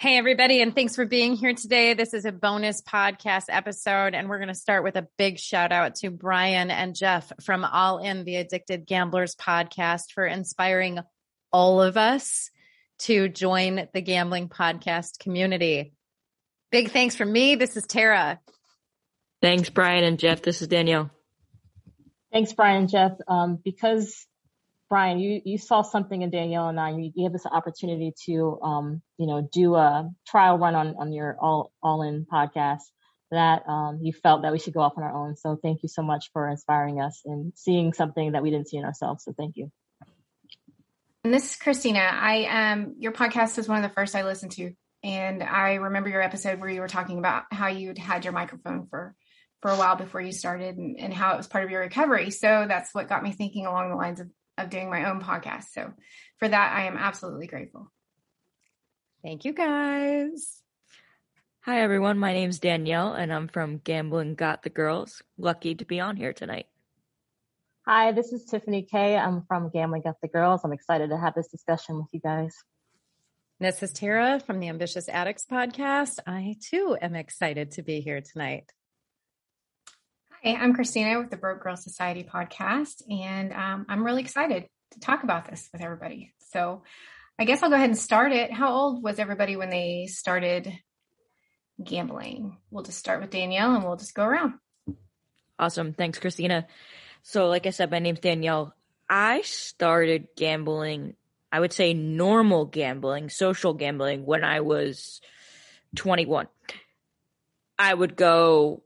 Hey, everybody, and thanks for being here today. This is a bonus podcast episode, and we're going to start with a big shout out to Brian and Jeff from All In, the Addicted Gamblers podcast for inspiring all of us to join the gambling podcast community. Big thanks from me. This is Terra. Thanks, Brian and Jeff. This is Danielle. Thanks, Brian and Jeff. Because Brian, you saw something in Danielle and I, you gave us an opportunity to, do a trial run on your all in podcast that you felt that we should go off on our own. So thank you so much for inspiring us and seeing something that we didn't see in ourselves. So thank you. And this is Christina. Your podcast was one of the first I listened to. And I remember your episode where you were talking about how you'd had your microphone for a while before you started and how it was part of your recovery. So that's what got me thinking along the lines of doing my own podcast. So for that, I am absolutely grateful. Thank you, guys. Hi, everyone. My name's Danielle, and I'm from Gambling Got the Girls. Lucky to be on here tonight. Hi, this is Tiffany K. I'm from Gambling Got the Girls. I'm excited to have this discussion with you guys. This is Terra from the Ambitious Addicts podcast. I, too, am excited to be here tonight. Hi, I'm Christina with the Broke Girl Society podcast, and I'm really excited to talk about this with everybody. So I guess I'll go ahead and start it. How old was everybody when they started gambling? We'll just start with Danielle, and we'll just go around. Awesome. Thanks, Christina. So like I said, my name's Danielle. I started gambling, I would say normal gambling, social gambling, when I was 21. I would go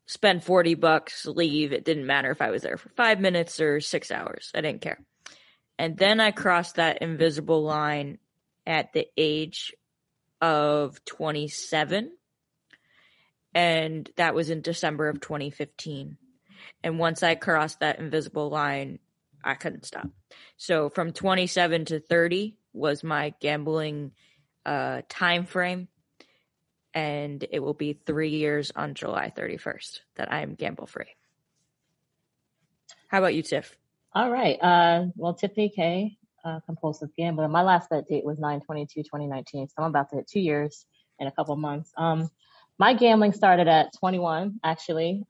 spend $40, leave. It didn't matter if I was there for 5 minutes or 6 hours. I didn't care. And then I crossed that invisible line at the age of 27. And that was in December of 2015. And once I crossed that invisible line, I couldn't stop. So from 27 to 30 was my gambling time frame. And it will be 3 years on July 31st that I am gamble free. How about you, Tiff? All right. Well, Tiffany K, compulsive gambler. My last bet date was 9/22/2019. So I'm about to hit 2 years in a couple months. My gambling started at 21, actually.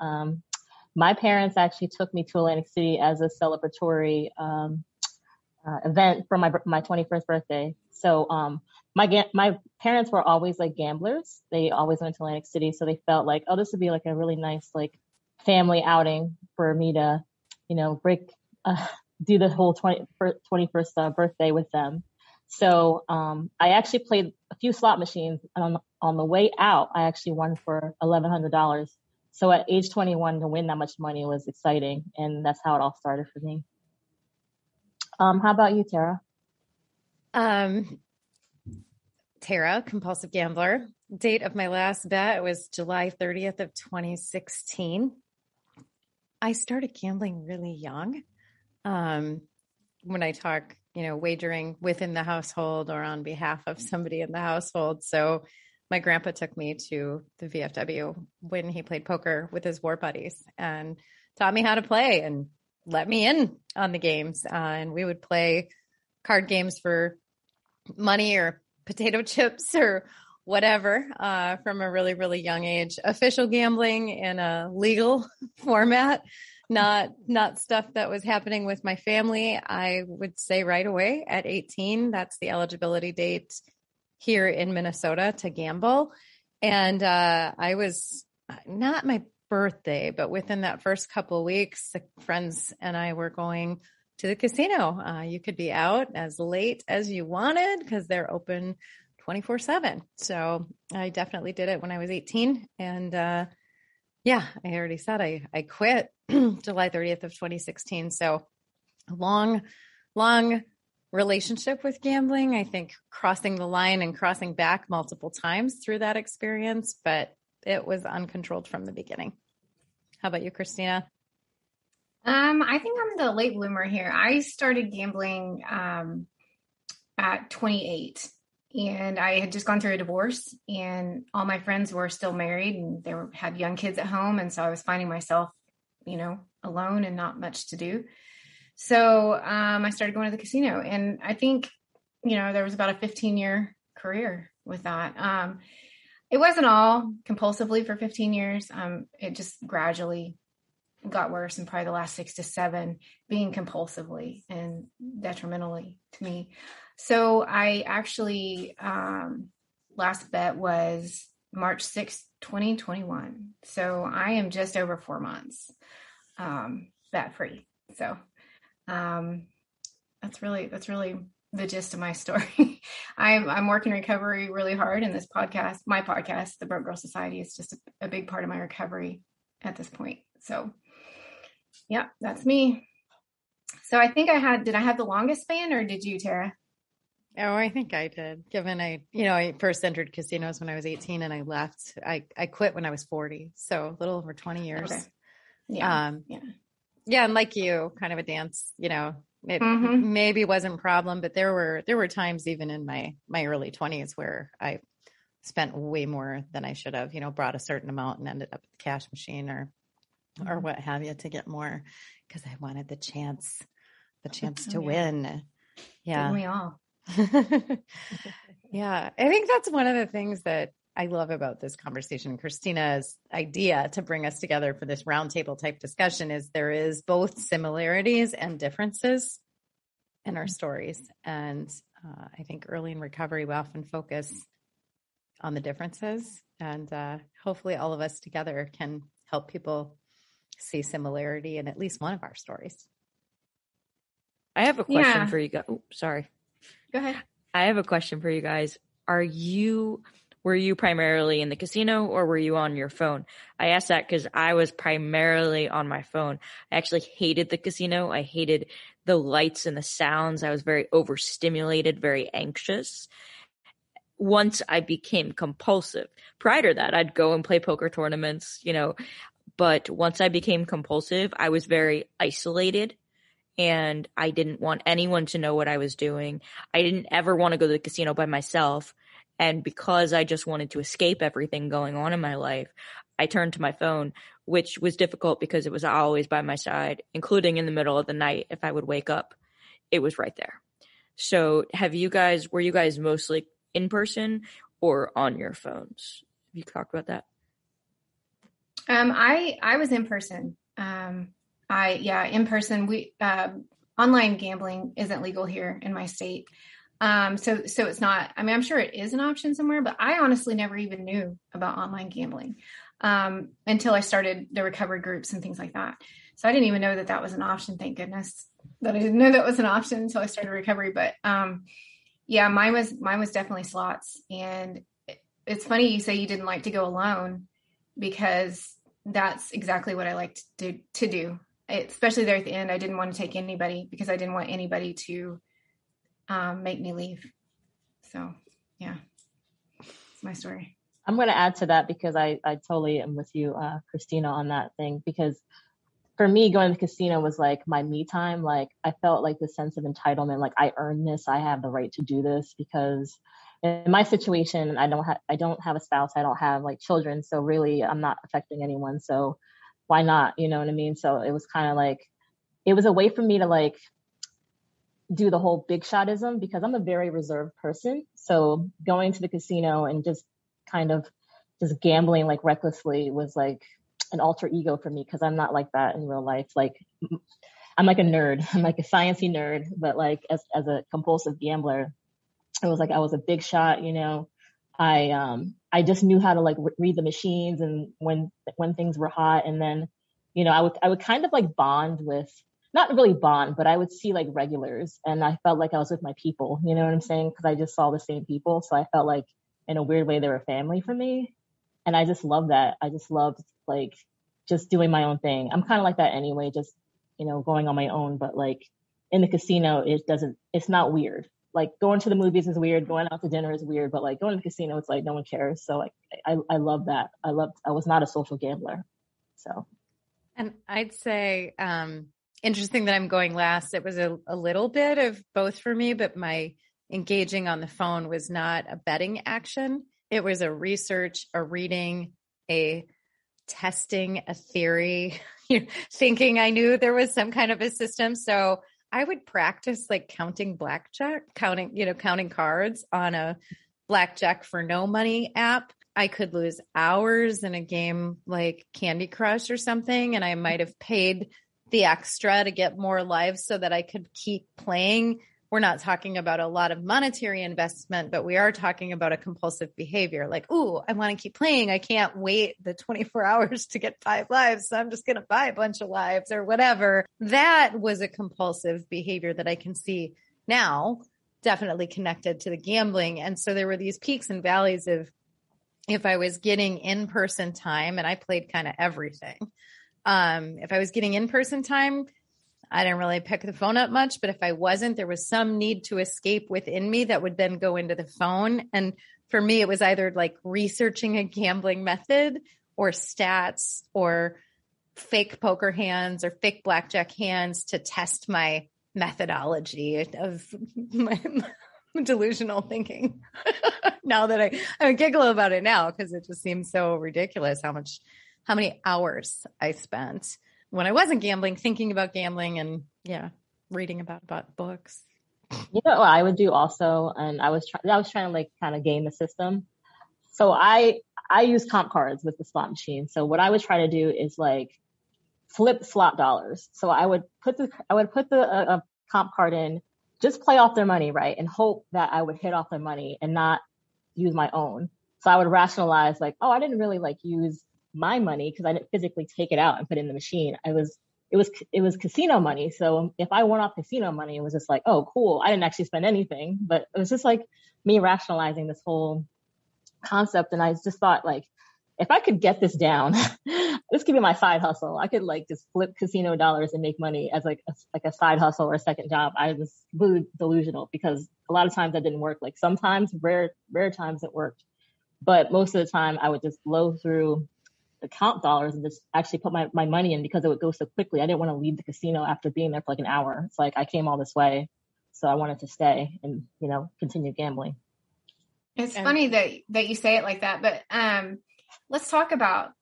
My parents actually took me to Atlantic City as a celebratory event for my 21st birthday. So my parents were always like gamblers. They always went to Atlantic City. So they felt like, oh, this would be like a really nice like family outing for me to, do the whole 21st birthday with them. So I actually played a few slot machines. And on the way out, I actually won for $1,100. So at age 21 to win that much money was exciting. And that's how it all started for me. How about you, Terra? Terra, compulsive gambler. Date of my last bet was July 30th of 2016. I started gambling really young. When I talk, wagering within the household or on behalf of somebody in the household. So my grandpa took me to the VFW when he played poker with his war buddies and taught me how to play and let me in on the games. And we would play card games for money or potato chips or whatever from a really, really young age. Official gambling in a legal format, not stuff that was happening with my family. I would say right away at 18, that's the eligibility date here in Minnesota to gamble. And I was not my birthday, but within that first couple of weeks, the friends and I were going to the casino. You could be out as late as you wanted because they're open 24/7. So I definitely did it when I was 18. And I already said I quit July 30th of 2016. So long relationship with gambling. I think crossing the line and crossing back multiple times through that experience, but it was uncontrolled from the beginning. How about you, Christina? I think I'm the late bloomer here. I started gambling at 28, and I had just gone through a divorce, and all my friends were still married, and they had young kids at home, and so I was finding myself, alone and not much to do. So I started going to the casino, and I think, there was about a 15-year career with that. It wasn't all compulsively for 15 years. It just gradually got worse, and probably the last 6 to 7 being compulsively and detrimentally to me. So I actually, last bet was March 6th, 2021. So I am just over 4 months, bet free. So, that's really the gist of my story. I'm working recovery really hard, and this podcast, my podcast, The Broke Girl Society, is just a big part of my recovery at this point. So yeah, that's me. So I think did I have the longest span, or did you, Terra? Oh, I think I did. Given I first entered casinos when I was 18 and I left. I quit when I was 40. So a little over 20 years. Okay. Yeah. Yeah. And like you, kind of a dance, it maybe wasn't a problem, but there were times even in my early 20s where I spent way more than I should have, brought a certain amount and ended up at the cash machine or what have you to get more, because I wanted the chance to win. Yeah. Didn't we all? Yeah. I think that's one of the things that I love about this conversation. Christina's idea to bring us together for this roundtable type discussion is there is both similarities and differences in our stories. And I think early in recovery, we often focus on the differences, and hopefully all of us together can help people see similarity in at least one of our stories. I have a question for you guys. Oh, sorry. Go ahead. I have a question for you guys. Were you primarily in the casino, or were you on your phone? I asked that because I was primarily on my phone. I actually hated the casino. I hated the lights and the sounds. I was very overstimulated, very anxious. Once I became compulsive, prior to that, I'd go and play poker tournaments, but once I became compulsive, I was very isolated. And I didn't want anyone to know what I was doing. I didn't ever want to go to the casino by myself. And because I just wanted to escape everything going on in my life, I turned to my phone, which was difficult because it was always by my side, including in the middle of the night. If I would wake up, it was right there. So were you guys mostly in person or on your phones? Have you talked about that? I was in person. In person. We online gambling isn't legal here in my state. So it's not, I'm sure it is an option somewhere, but I honestly never even knew about online gambling until I started the recovery groups and things like that. So I didn't even know that was an option. Thank goodness that I didn't know that was an option until I started recovery. But mine was definitely slots. And it's funny you say you didn't like to go alone, because that's exactly what I liked to do. Especially there at the end, I didn't want to take anybody because I didn't want anybody to make me leave. So, yeah, it's my story. I'm going to add to that because I totally am with you, Christina, on that thing. Because for me, going to the casino was like my me time. Like I felt like this sense of entitlement, like I earned this, I have the right to do this. Because in my situation, I don't have a spouse, I don't have like children, so really I'm not affecting anyone. So why not? You know what I mean? So it was kind of like, it was a way for me to like do the whole big shotism, because I'm a very reserved person. So going to the casino and just kind of just gambling like recklessly was like an alter ego for me, because I'm not like that in real life. Like I'm like a nerd. I'm like a sciencey nerd, but like as a compulsive gambler, it was like I was a big shot, I just knew how to like read the machines and when things were hot. And then, I would kind of like bond with, not really bond, but I would see like regulars, and I felt like I was with my people, you know what I'm saying? Because I just saw the same people. So I felt like in a weird way, they were family for me. And I just love that. I just loved like just doing my own thing. I'm kind of like that anyway, just, going on my own. But like in the casino, it's not weird. Like going to the movies is weird. Going out to dinner is weird. But like going to the casino, it's like no one cares. So like I love that. I was not a social gambler. So. And I'd say, interesting that I'm going last. It was a little bit of both for me, but my engaging on the phone was not a betting action. It was a research, a reading, a testing, a theory, thinking I knew there was some kind of a system. So I would practice like counting blackjack, counting cards on a blackjack for no money app, I could lose hours in a game like Candy Crush or something. And I might have paid the extra to get more lives so that I could keep playing. We're not talking about a lot of monetary investment, but we are talking about a compulsive behavior. Like, ooh, I want to keep playing. I can't wait the 24 hours to get 5 lives. So I'm just going to buy a bunch of lives or whatever. That was a compulsive behavior that I can see now, definitely connected to the gambling. And so there were these peaks and valleys of if I was getting in-person time, and I played kind of everything. If I was getting in-person time, I didn't really pick the phone up much, but if I wasn't, there was some need to escape within me that would then go into the phone. And for me, it was either like researching a gambling method or stats or fake poker hands or fake blackjack hands to test my methodology of my delusional thinking. Now that I giggle about it now because it just seems so ridiculous how many hours I spent when I wasn't gambling, thinking about gambling and reading about books. You know what I would do also, and I was trying to like kind of game the system. So I use comp cards with the slot machine. So what I would try to do is like flip slot dollars. So I would put the comp card in, just play off their money, right, and hope that I would hit off their money and not use my own. So I would rationalize like, oh, I didn't really like use my money because I didn't physically take it out and put it in the machine. It was casino money. So if I won off casino money, it was just like, oh, cool. I didn't actually spend anything, but it was just like me rationalizing this whole concept. And I just thought like, if I could get this down, this could be my side hustle. I could like just flip casino dollars and make money as like a side hustle or a second job. I was really delusional because a lot of times that didn't work. Like sometimes rare times it worked, but most of the time I would just blow through the count dollars and just actually put my money in because it would go so quickly. I didn't want to leave the casino after being there for like an hour. It's like I came all this way, so I wanted to stay and continue gambling. It's funny that you say it like that, but let's talk about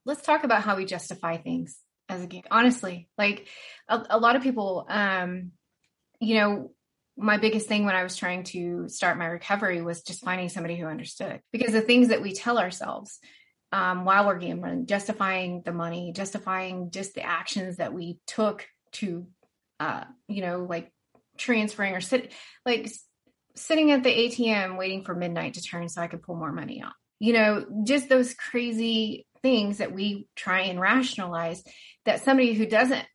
how we justify things as a game. Honestly, like a lot of people, my biggest thing when I was trying to start my recovery was just finding somebody who understood, because the things that we tell ourselves while we're gambling, justifying the money, justifying just the actions that we took to, like transferring or sitting at the ATM waiting for midnight to turn so I could pull more money out. Just those crazy things that we try and rationalize, that somebody who doesn't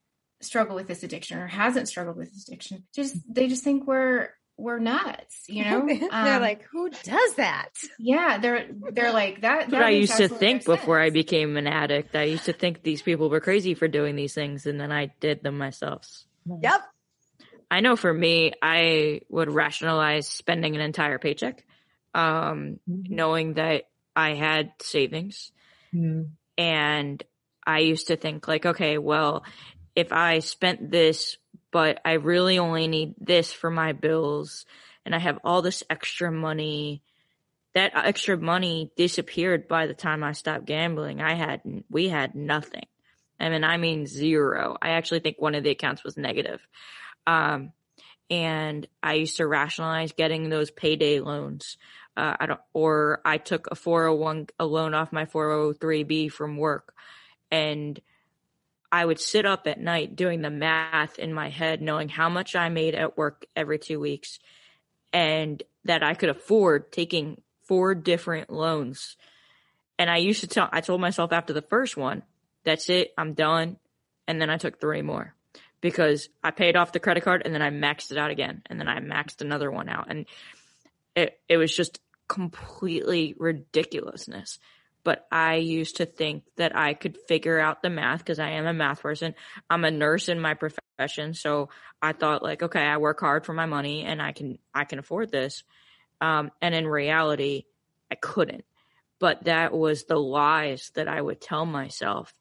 struggle with this addiction or hasn't struggled with this addiction, they just think we're nuts, They're like, who does that? Yeah. They're like that. That's what I used to think before I became an addict. I used to think these people were crazy for doing these things, and then I did them myself. Yep. I know for me, I would rationalize spending an entire paycheck, knowing that I had savings. And I used to think like, okay, well, if I spent this, but I really only need this for my bills, and I have all this extra money, that extra money disappeared by the time I stopped gambling. We had nothing. I mean zero. I actually think one of the accounts was negative. And I used to rationalize getting those payday loans. I took a 401 a loan off my 403B from work, and I would sit up at night doing the math in my head, knowing how much I made at work every 2 weeks, and that I could afford taking 4 different loans. And I told myself after the first one, that's it, I'm done. And then I took 3 more because I paid off the credit card and then I maxed it out again. And then I maxed another one out. And it was just completely ridiculousness. But I used to think that I could figure out the math because I am a math person. I'm a nurse in my profession. So I thought like, okay, I work hard for my money and I can afford this. And in reality, I couldn't. But that was the lies that I would tell myself.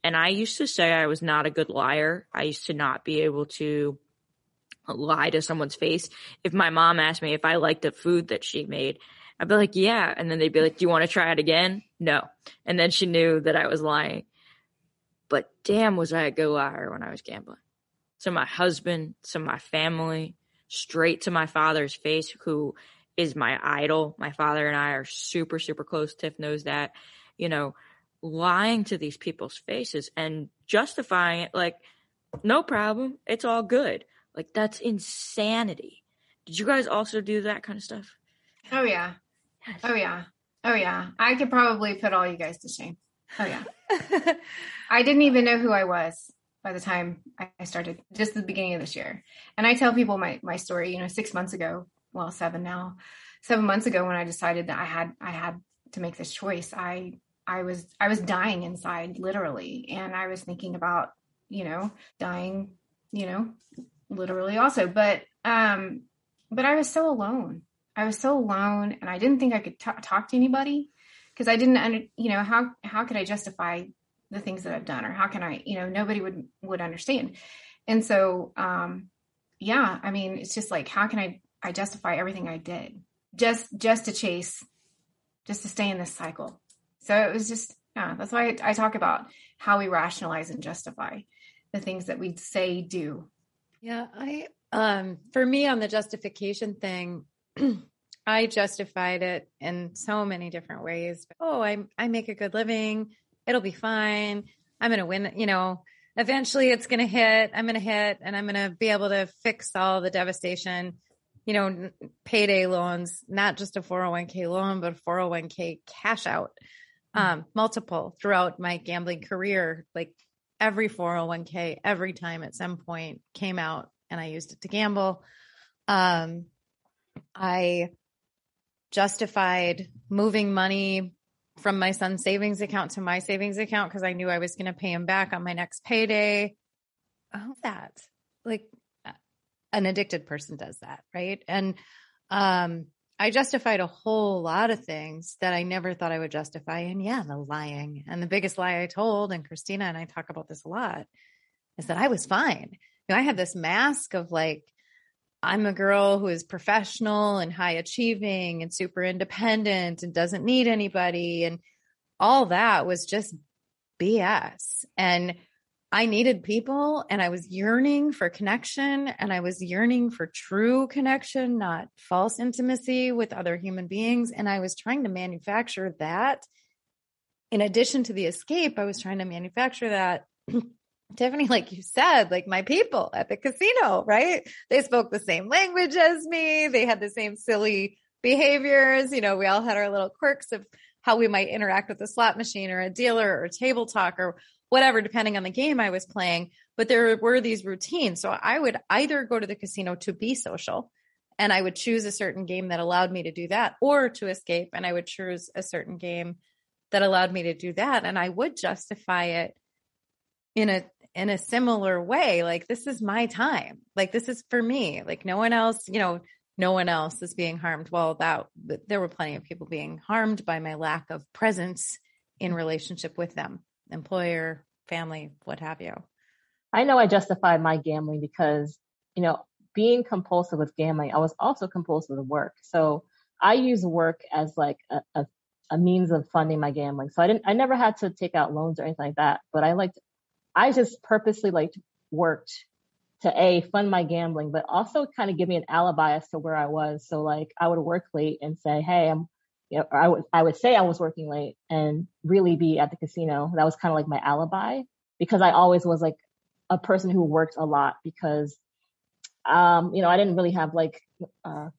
And I used to say I was not a good liar. I used to not be able to lie to someone's face. If my mom asked me if I liked the food that she made, I'd be like, yeah. And then they'd be like, do you want to try it again? No. And then she knew that I was lying. But damn, was I a good liar when I was gambling. To my husband, to my family, straight to my father's face, who is my idol. My father and I are super, super close. Tiff knows that, you know, lying to these people's faces and justifying it like, no problem, it's all good. Like, that's insanity. Did you guys also do that kind of stuff? Oh yeah. Yes. Oh yeah. Oh yeah. I could probably put all you guys to shame. Oh yeah. I didn't even know who I was by the time I started, just the beginning of this year. And I tell people my story, you know, 6 months ago, well, 7 now, 7 months ago, when I decided that I had to make this choice, I was dying inside, literally. And I was thinking about, you know, dying, you know, literally also, but I was so alone. I was so alone, and I didn't think I could talk to anybody, because I didn't, you know, how could I justify the things that I've done, or how can I, you know, nobody would understand. And so, yeah, I mean, it's just like, how can I justify everything I did just to stay in this cycle. So it was just, yeah, that's why I talk about how we rationalize and justify the things that we say do. Yeah. For me, on the justification thing, I justified it in so many different ways. Oh, I make a good living. It'll be fine. I'm going to win. You know, eventually it's going to hit. I'm going to hit, and I'm going to be able to fix all the devastation. You know, payday loans, not just a 401k loan, but a 401k cash out, multiple throughout my gambling career. Like every 401k, every time at some point came out, and I used it to gamble. I justified moving money from my son's savings account to my savings account because I knew I was going to pay him back on my next payday. All that, like, an addicted person does that, right? And I justified a whole lot of things that I never thought I would justify. And yeah, the lying. And the biggest lie I told, and Christina and I talk about this a lot, is that I was fine. You know, I had this mask of like, I'm a girl who is professional and high achieving and super independent and doesn't need anybody. And all that was just BS. And I needed people, and I was yearning for connection, and I was yearning for true connection, not false intimacy with other human beings. And I was trying to manufacture that. In addition to the escape, I was trying to manufacture that. Tiffany, like you said, like my people at the casino, right? They spoke the same language as me. They had the same silly behaviors. You know, we all had our little quirks of how we might interact with a slot machine or a dealer or table talk or whatever, depending on the game I was playing. But there were these routines. So I would either go to the casino to be social, and I would choose a certain game that allowed me to do that, or to escape, and I would choose a certain game that allowed me to do that. And I would justify it in a similar way. Like, this is my time. Like, this is for me. Like, no one else, you know, no one else is being harmed. Well, there were plenty of people being harmed by my lack of presence in relationship with them. Employer, family, what have you. I know I justified my gambling because, you know, being compulsive with gambling, I was also compulsive with work. So I use work as like a means of funding my gambling. So I never had to take out loans or anything like that. But I just purposely worked to fund my gambling, but also kind of give me an alibi as to where I was. So like I would work late and say, hey, I would say I was working late and really be at the casino. That was kind of like my alibi, because I always was like a person who worked a lot because, you know, I didn't really have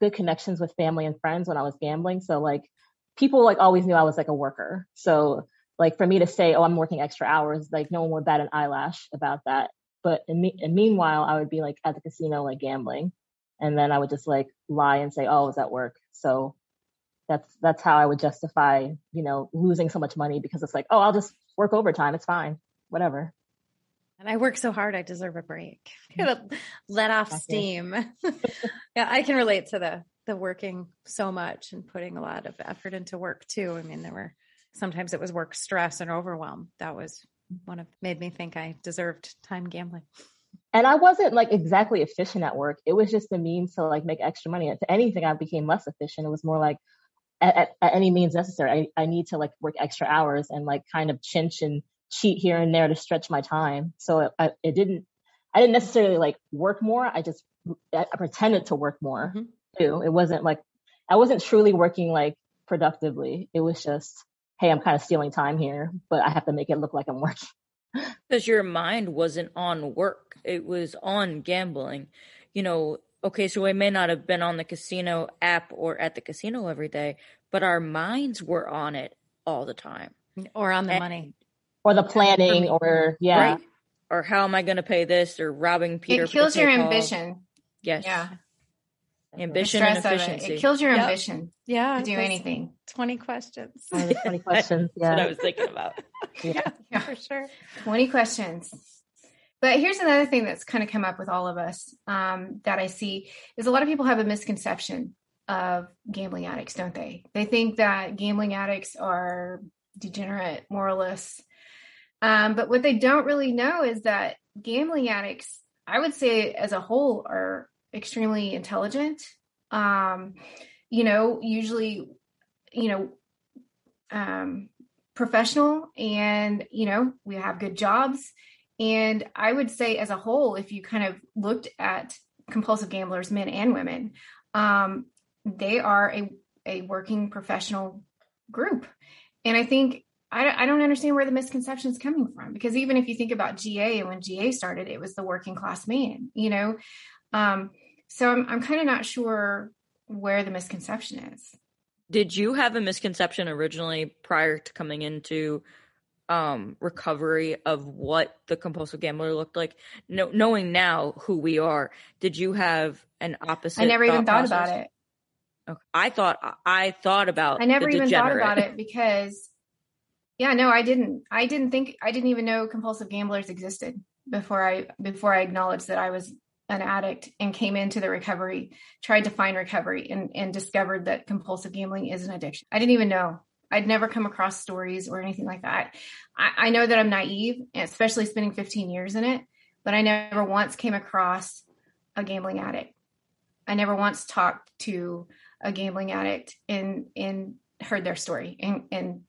good connections with family and friends when I was gambling. So like people like always knew I was like a worker. So like for me to say, oh, I'm working extra hours, like no one would bat an eyelash about that. But meanwhile, I would be like at the casino, like gambling. And then I would just like lie and say, oh, I was at work. So that's how I would justify, you know, losing so much money, because it's like, oh, I'll just work overtime. It's fine. Whatever. And I work so hard, I deserve a break. Let off steam. Yeah, I can relate to the working so much and putting a lot of effort into work too. I mean, sometimes it was work stress and overwhelm. That was made me think I deserved time gambling. And I wasn't like exactly efficient at work. It was just a means to like make extra money. If anything, I became less efficient. It was more like at any means necessary. I need to like work extra hours and like kind of chinch and cheat here and there to stretch my time. So I didn't necessarily like work more. I pretended to work more too. It wasn't like, I wasn't truly working like productively. It was just, hey, I'm kind of stealing time here, but I have to make it look like I'm working. Because your mind wasn't on work. It was on gambling. Okay, so we may not have been on the casino app or at the casino every day, but our minds were on it all the time. Or on the money. Or the planning, or Right. Or how am I going to pay this, or robbing Peter. It kills your ambition. Yes. Yeah. Ambition and efficiency. It kills your ambition. Yeah. To do anything. 20 questions. 20 questions. Yeah. That's what I was thinking about. Yeah, for sure. 20 questions. But here's another thing that's kind of come up with all of us that I see is a lot of people have a misconception of gambling addicts, don't they? They think that gambling addicts are degenerate moralists. But what they don't really know is that gambling addicts, I would say as a whole, are extremely intelligent. Usually, professional, and, we have good jobs. And I would say as a whole, if you kind of looked at compulsive gamblers, men and women, they are a working professional group. And I think I don't understand where the misconception is coming from, because even if you think about GA, and when GA started, it was the working class man, so I'm kind of not sure where the misconception is. Did you have a misconception originally prior to coming into recovery of what the compulsive gambler looked like? Knowing now who we are, did you have an opposite? I never even thought process? about it. Okay. I thought about. I never even thought about it because, I didn't even know compulsive gamblers existed before I acknowledged that I was an addict and came into the recovery, tried to find recovery, and discovered that compulsive gambling is an addiction. I didn't even know. I'd never come across stories or anything like that. I know that I'm naive, especially spending 15 years in it, but I never once came across a gambling addict. I never once talked to a gambling addict and heard their story and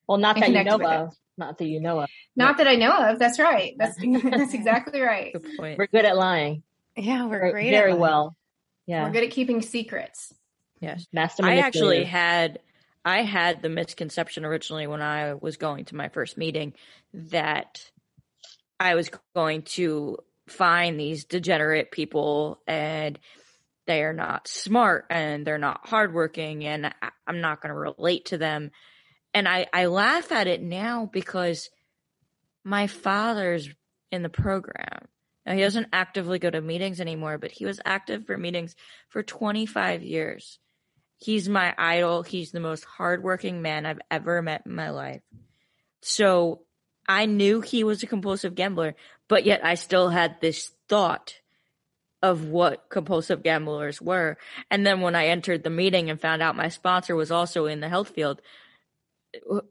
well, not that you know of. Not that you know of. Not that I know of. That's right. That's exactly right. Good point. We're good at lying. Yeah, we're great. Very well. Yeah. We're good at keeping secrets. Yes. Master I actually had the misconception originally when I was going to my first meeting that I was going to find these degenerate people and they are not smart and they're not hardworking and I'm not going to relate to them. And I laugh at it now because my father's in the program. Now, he doesn't actively go to meetings anymore, but he was active for meetings for 25 years. He's my idol. He's the most hardworking man I've ever met in my life. So I knew he was a compulsive gambler, but yet I still had this thought of what compulsive gamblers were. And then when I entered the meeting and found out my sponsor was also in the health field,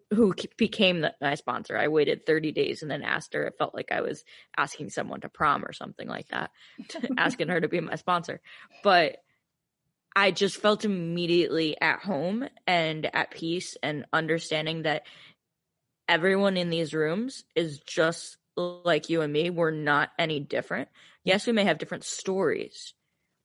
who became my sponsor, I waited 30 days and then asked her. It felt like I was asking someone to prom or something like that, asking her to be my sponsor. But I just felt immediately at home and at peace and understanding that everyone in these rooms is just like you and me. We're not any different. Yes, we may have different stories,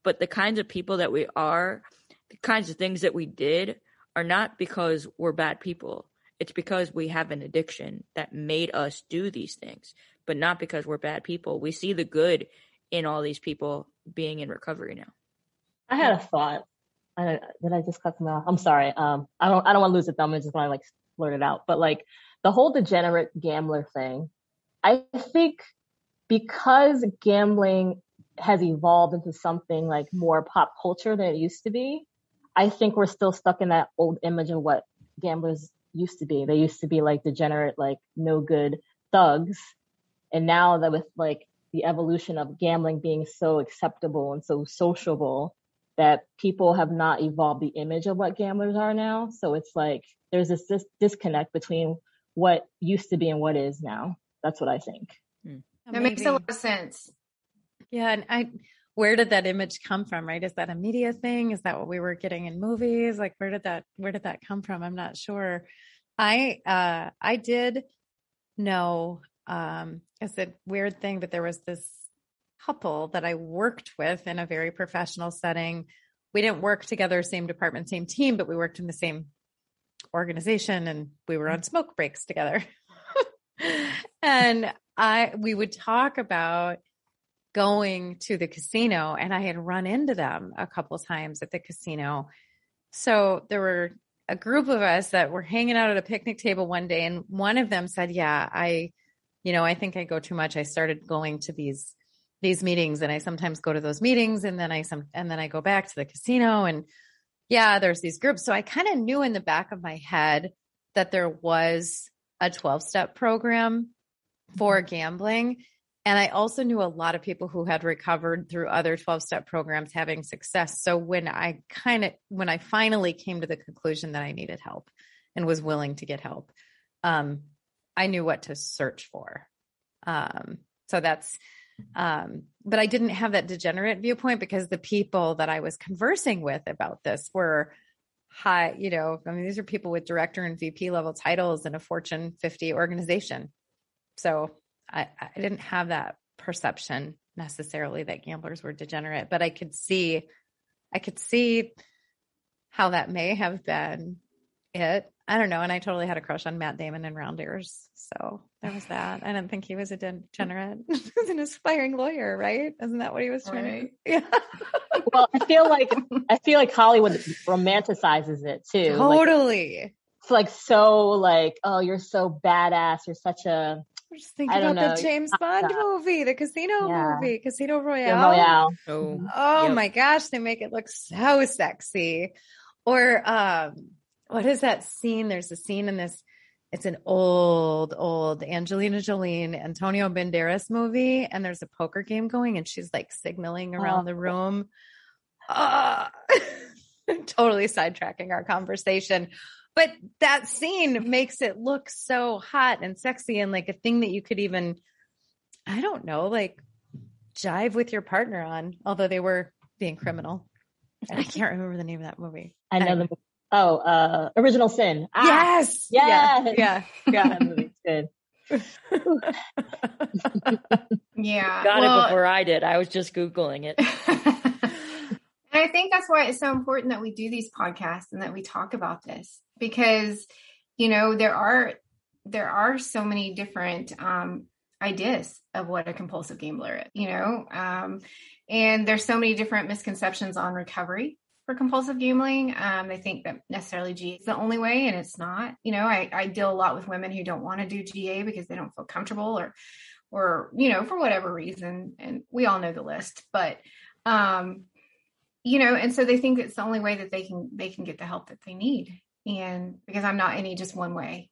but the kinds of people that we are, the kinds of things that we did are not because we're bad people. It's because we have an addiction that made us do these things, but not because we're bad people. We see the good in all these people being in recovery now. I had a thought. Did I just cut them off? I'm sorry. I don't want to lose the thumb. I just want to blurt it out. But the whole degenerate gambler thing, I think because gambling has evolved into something more pop culture than it used to be, I think we're still stuck in that old image of what gamblers used to be. They used to be degenerate, no good thugs. And now that with the evolution of gambling being so acceptable and so sociable, that people have not evolved the image of what gamblers are now. So it's there's this disconnect between what used to be and what is now. That's what I think. That makes a lot of sense. Yeah. And where did that image come from, right? Is that a media thing? Is that what we were getting in movies? Where did that come from? I'm not sure. I did know, it's a weird thing, but there was this couple that I worked with in a very professional setting we didn't work together, same department, same team, but we worked in the same organization and we were on smoke breaks together. And we would talk about going to the casino, and I had run into them a couple times at the casino. So there were a group of us that were hanging out at a picnic table one day, and one of them said, yeah, I think I go too much. I started going to these meetings, and I sometimes go to those meetings, and then I go back to the casino, and yeah, there's these groups. So I kind of knew in the back of my head that there was a 12-step program for gambling. And I also knew a lot of people who had recovered through other 12-step programs having success. So when I finally came to the conclusion that I needed help and was willing to get help, I knew what to search for. So that's, but I didn't have that degenerate viewpoint because the people that I was conversing with about this were high, these are people with director and VP level titles in a Fortune 50 organization. So I didn't have that perception necessarily that gamblers were degenerate, but I could see how that may have been it. I don't know. And I totally had a crush on Matt Damon in Rounders. So there was that. I didn't think he was a degenerate. He was an aspiring lawyer, right? Isn't that what he was trying to? Yeah. Well, I feel like Hollywood romanticizes it too. Totally. It's oh, you're so badass. You're such a, I'm just thinking about the James Bond movie, the casino movie, Casino Royale. Oh my gosh, they make it look so sexy. Or what is that scene? There's a scene in this, it's an old Angelina Jolie, Antonio Banderas movie, and there's a poker game going and she's like signaling around the room. Totally sidetracking our conversation. But that scene makes it look so hot and sexy and like a thing that you could even, I don't know, like jive with your partner on, although they were being criminal. And I can't remember the name of that movie. I know Original Sin. Yes. Yeah. That movie's good. Yeah. Got it before I did. I was just Googling it. And I think that's why it's so important that we do these podcasts and that we talk about this because, there are so many different ideas of what a compulsive gambler is, and there's so many different misconceptions on recovery for compulsive gambling. They think that necessarily GA is the only way, and it's not. I deal a lot with women who don't want to do GA because they don't feel comfortable or for whatever reason, and we all know the list, but and so they think it's the only way that they can get the help that they need. And because I'm not any just one way,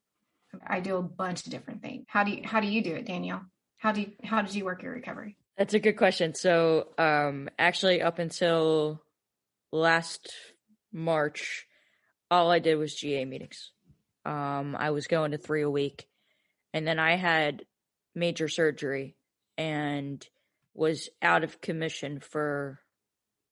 I do a bunch of different things. How do you do it, Danielle? How did you work your recovery? That's a good question. So, actually up until last March, all I did was GA meetings. I was going to 3 a week, and then I had major surgery and was out of commission for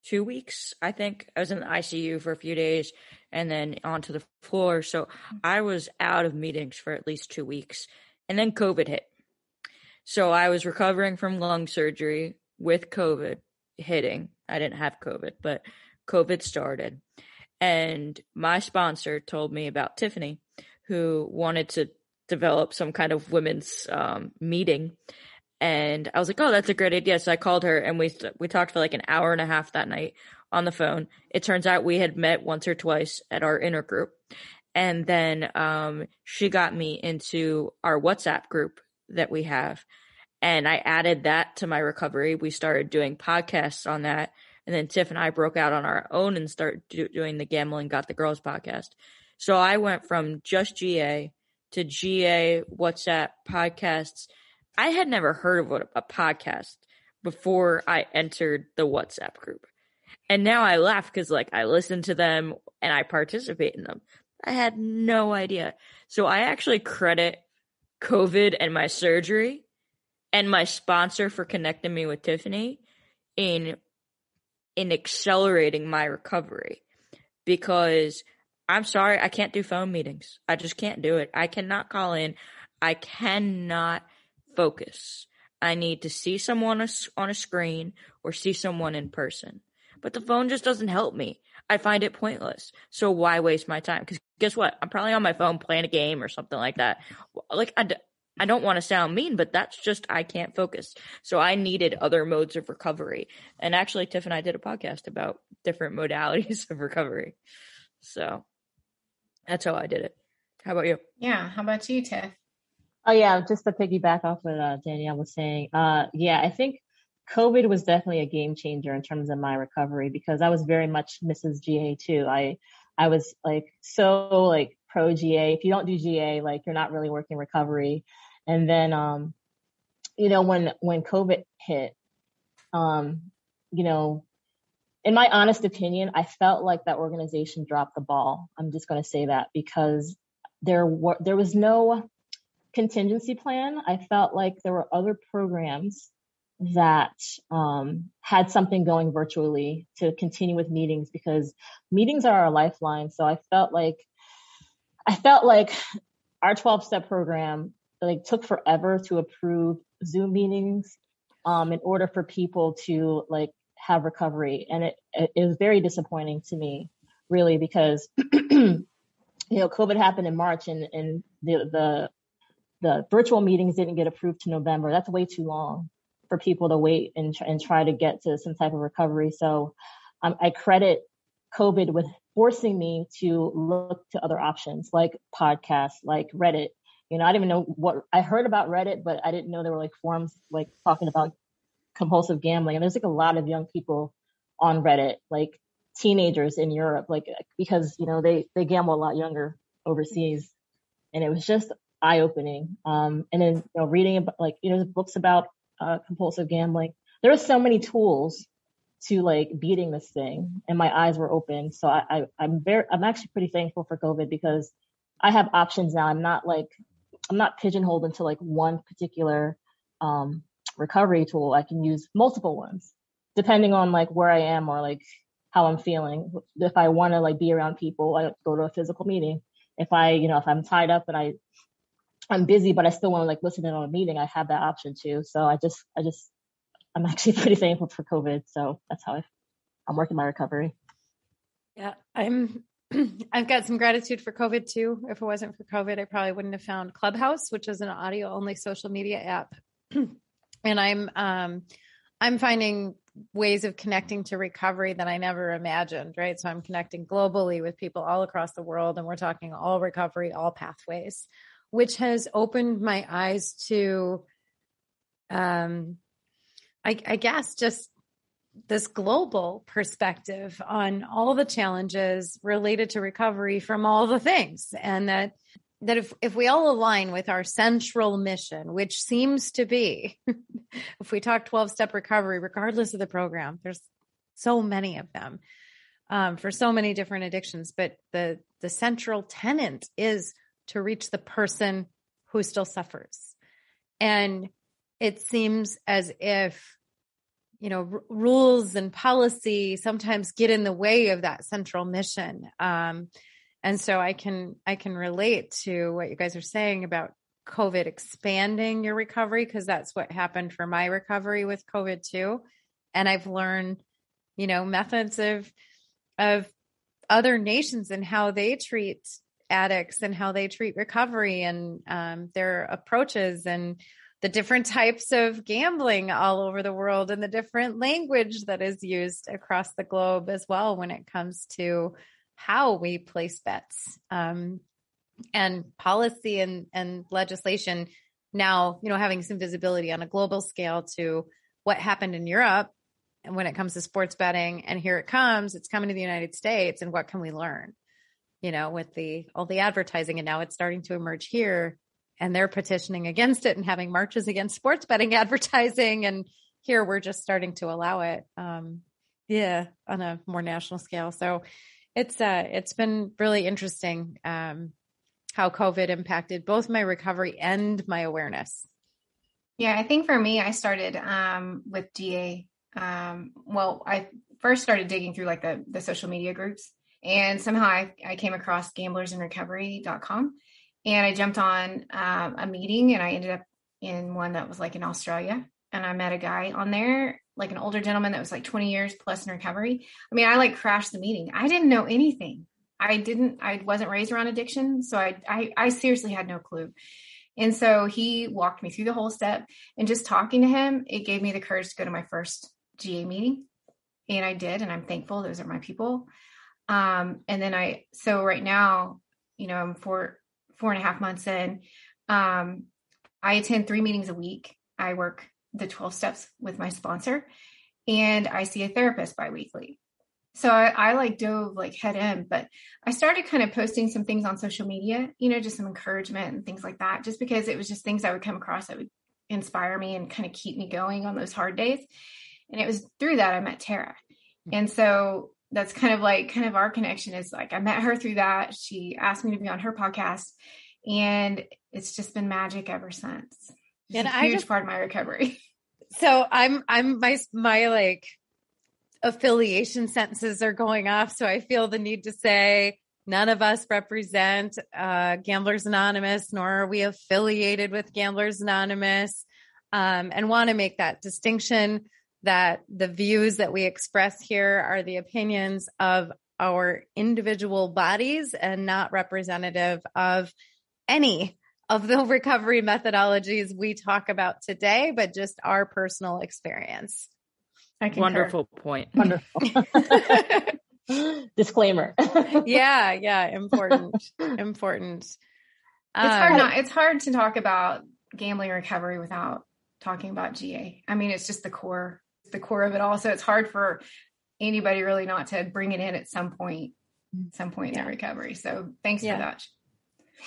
2 weeks, I think. I was in the ICU for a few days and then onto the floor. So I was out of meetings for at least 2 weeks. And then COVID hit. So I was recovering from lung surgery with COVID hitting. I didn't have COVID, but COVID started. And my sponsor told me about Tiffany, who wanted to develop some kind of women's meeting. And I was like, oh, that's a great idea. So I called her and we talked for like an hour and a half that night on the phone. It turns out we had met once or twice at our inner group. And then she got me into our WhatsApp group that we have. And I added that to my recovery. We started doing podcasts on that. And then Tiff and I broke out on our own and started doing the Gambling Got the Girls podcast. So I went from just GA to GA, WhatsApp, podcasts. I had never heard of a podcast before I entered the WhatsApp group. And now I laugh because I listen to them and I participate in them. I had no idea. So I actually credit COVID and my surgery and my sponsor for connecting me with Tiffany in accelerating my recovery, because I'm sorry, I can't do phone meetings. I just can't do it. I cannot call in. I cannot focus. I need to see someone on a screen or see someone in person. but the phone just doesn't help me. I find it pointless. So why waste my time? Because guess what? I'm probably on my phone playing a game or something like that. Like, I don't want to sound mean, but that's just, I can't focus. So I needed other modes of recovery. And actually, Tiff and I did a podcast about different modalities of recovery. So that's how I did it. How about you? Yeah. How about you, Tiff? Oh yeah, just to piggyback off what Danielle was saying. Yeah, I think COVID was definitely a game changer in terms of my recovery because I was very much Mrs. GA too. I was like so like pro GA. If you don't do GA, like you're not really working recovery. And then you know, when COVID hit, you know, in my honest opinion, I felt like that organization dropped the ball. I'm just going to say that because there was no contingency plan. I felt like there were other programs that had something going virtually to continue with meetings because meetings are our lifeline. So I felt like our 12-step program like took forever to approve Zoom meetings in order for people to like have recovery. And it was very disappointing to me, really, because you know, COVID happened in March and the virtual meetings didn't get approved to November. That's way too long for people to wait and try to get to some type of recovery. So I credit COVID with forcing me to look to other options like podcasts, like Reddit. You know, I didn't even know what I heard about Reddit, but I didn't know there were like forums like talking about compulsive gambling. And there's like a lot of young people on Reddit, like teenagers in Europe, like because, you know, they gamble a lot younger overseas. And it was just eye-opening. And then, you know, reading about like, you know, books about compulsive gambling. There are so many tools to like beating this thing, and my eyes were open. So I'm actually pretty thankful for COVID because I have options now. I'm not pigeonholed into like one particular recovery tool. I can use multiple ones depending on like where I am or like how I'm feeling. If I want to like be around people, I go to a physical meeting. If I'm tied up and I'm busy, but I still want to like listen in on a meeting, I have that option too. So I'm actually pretty thankful for COVID. So that's how I'm working my recovery. Yeah, I've got some gratitude for COVID too. If it wasn't for COVID, I probably wouldn't have found Clubhouse, which is an audio only social media app. And I'm finding ways of connecting to recovery that I never imagined, right? So I'm connecting globally with people all across the world, and we're talking all recovery, all pathways, which has opened my eyes to, I guess, just this global perspective on all the challenges related to recovery from all the things. And that if we all align with our central mission, which seems to be, if we talk 12-step recovery, regardless of the program, there's so many of them for so many different addictions. But the central tenet is to reach the person who still suffers. And it seems as if, you know, rules and policy sometimes get in the way of that central mission. And so I can relate to what you guys are saying about COVID expanding your recovery, because that's what happened for my recovery with COVID too. And I've learned, you know, methods of other nations and how they treat addicts and how they treat recovery and their approaches and the different types of gambling all over the world and the different language that is used across the globe as well when it comes to how we place bets, and policy and legislation now, you know, having some visibility on a global scale to what happened in Europe and when it comes to sports betting. And here it's coming to the United States, and what can we learn, you know, with all the advertising, and now it's starting to emerge here, and they're petitioning against it and having marches against sports betting advertising. And here we're just starting to allow it. On a more national scale. So it's been really interesting how COVID impacted both my recovery and my awareness. Yeah, I think for me, I started with GA. Well, I first started digging through like the social media groups, and somehow I came across gamblersinrecovery.com, and I jumped on a meeting, and I ended up in one that was like in Australia. and I met a guy on there, like an older gentleman that was like 20 years plus in recovery. I mean, I like crashed the meeting. I didn't know anything. I wasn't raised around addiction. So I seriously had no clue. And so he walked me through the whole step, and just talking to him, it gave me the courage to go to my first GA meeting. And I did. And I'm thankful. Those are my people. And then so right now, you know, I'm 4.5 months in. I attend 3 meetings a week. I work the 12 steps with my sponsor, and I see a therapist biweekly. So I like dove like head in, but I started kind of posting some things on social media, you know, just some encouragement and things like that, just because it was just things I would come across that would inspire me and kind of keep me going on those hard days. And it was through that I met Terra. And so that's kind of our connection is like, I met her through that. She asked me to be on her podcast, and it's just been magic ever since. It's and a huge part of my recovery. So I'm my like affiliation sentences are going off. So I feel the need to say none of us represent Gamblers Anonymous, nor are we affiliated with Gamblers Anonymous, and want to make that distinction that the views that we express here are the opinions of our individual bodies and not representative of any of the recovery methodologies we talk about today, but just our personal experience. Wonderful point. Wonderful. Disclaimer. Yeah. Important. It's hard to talk about gambling recovery without talking about GA. I mean, it's just the core of it all. So it's hard for anybody really not to bring it in at some point in their recovery. So thanks for that.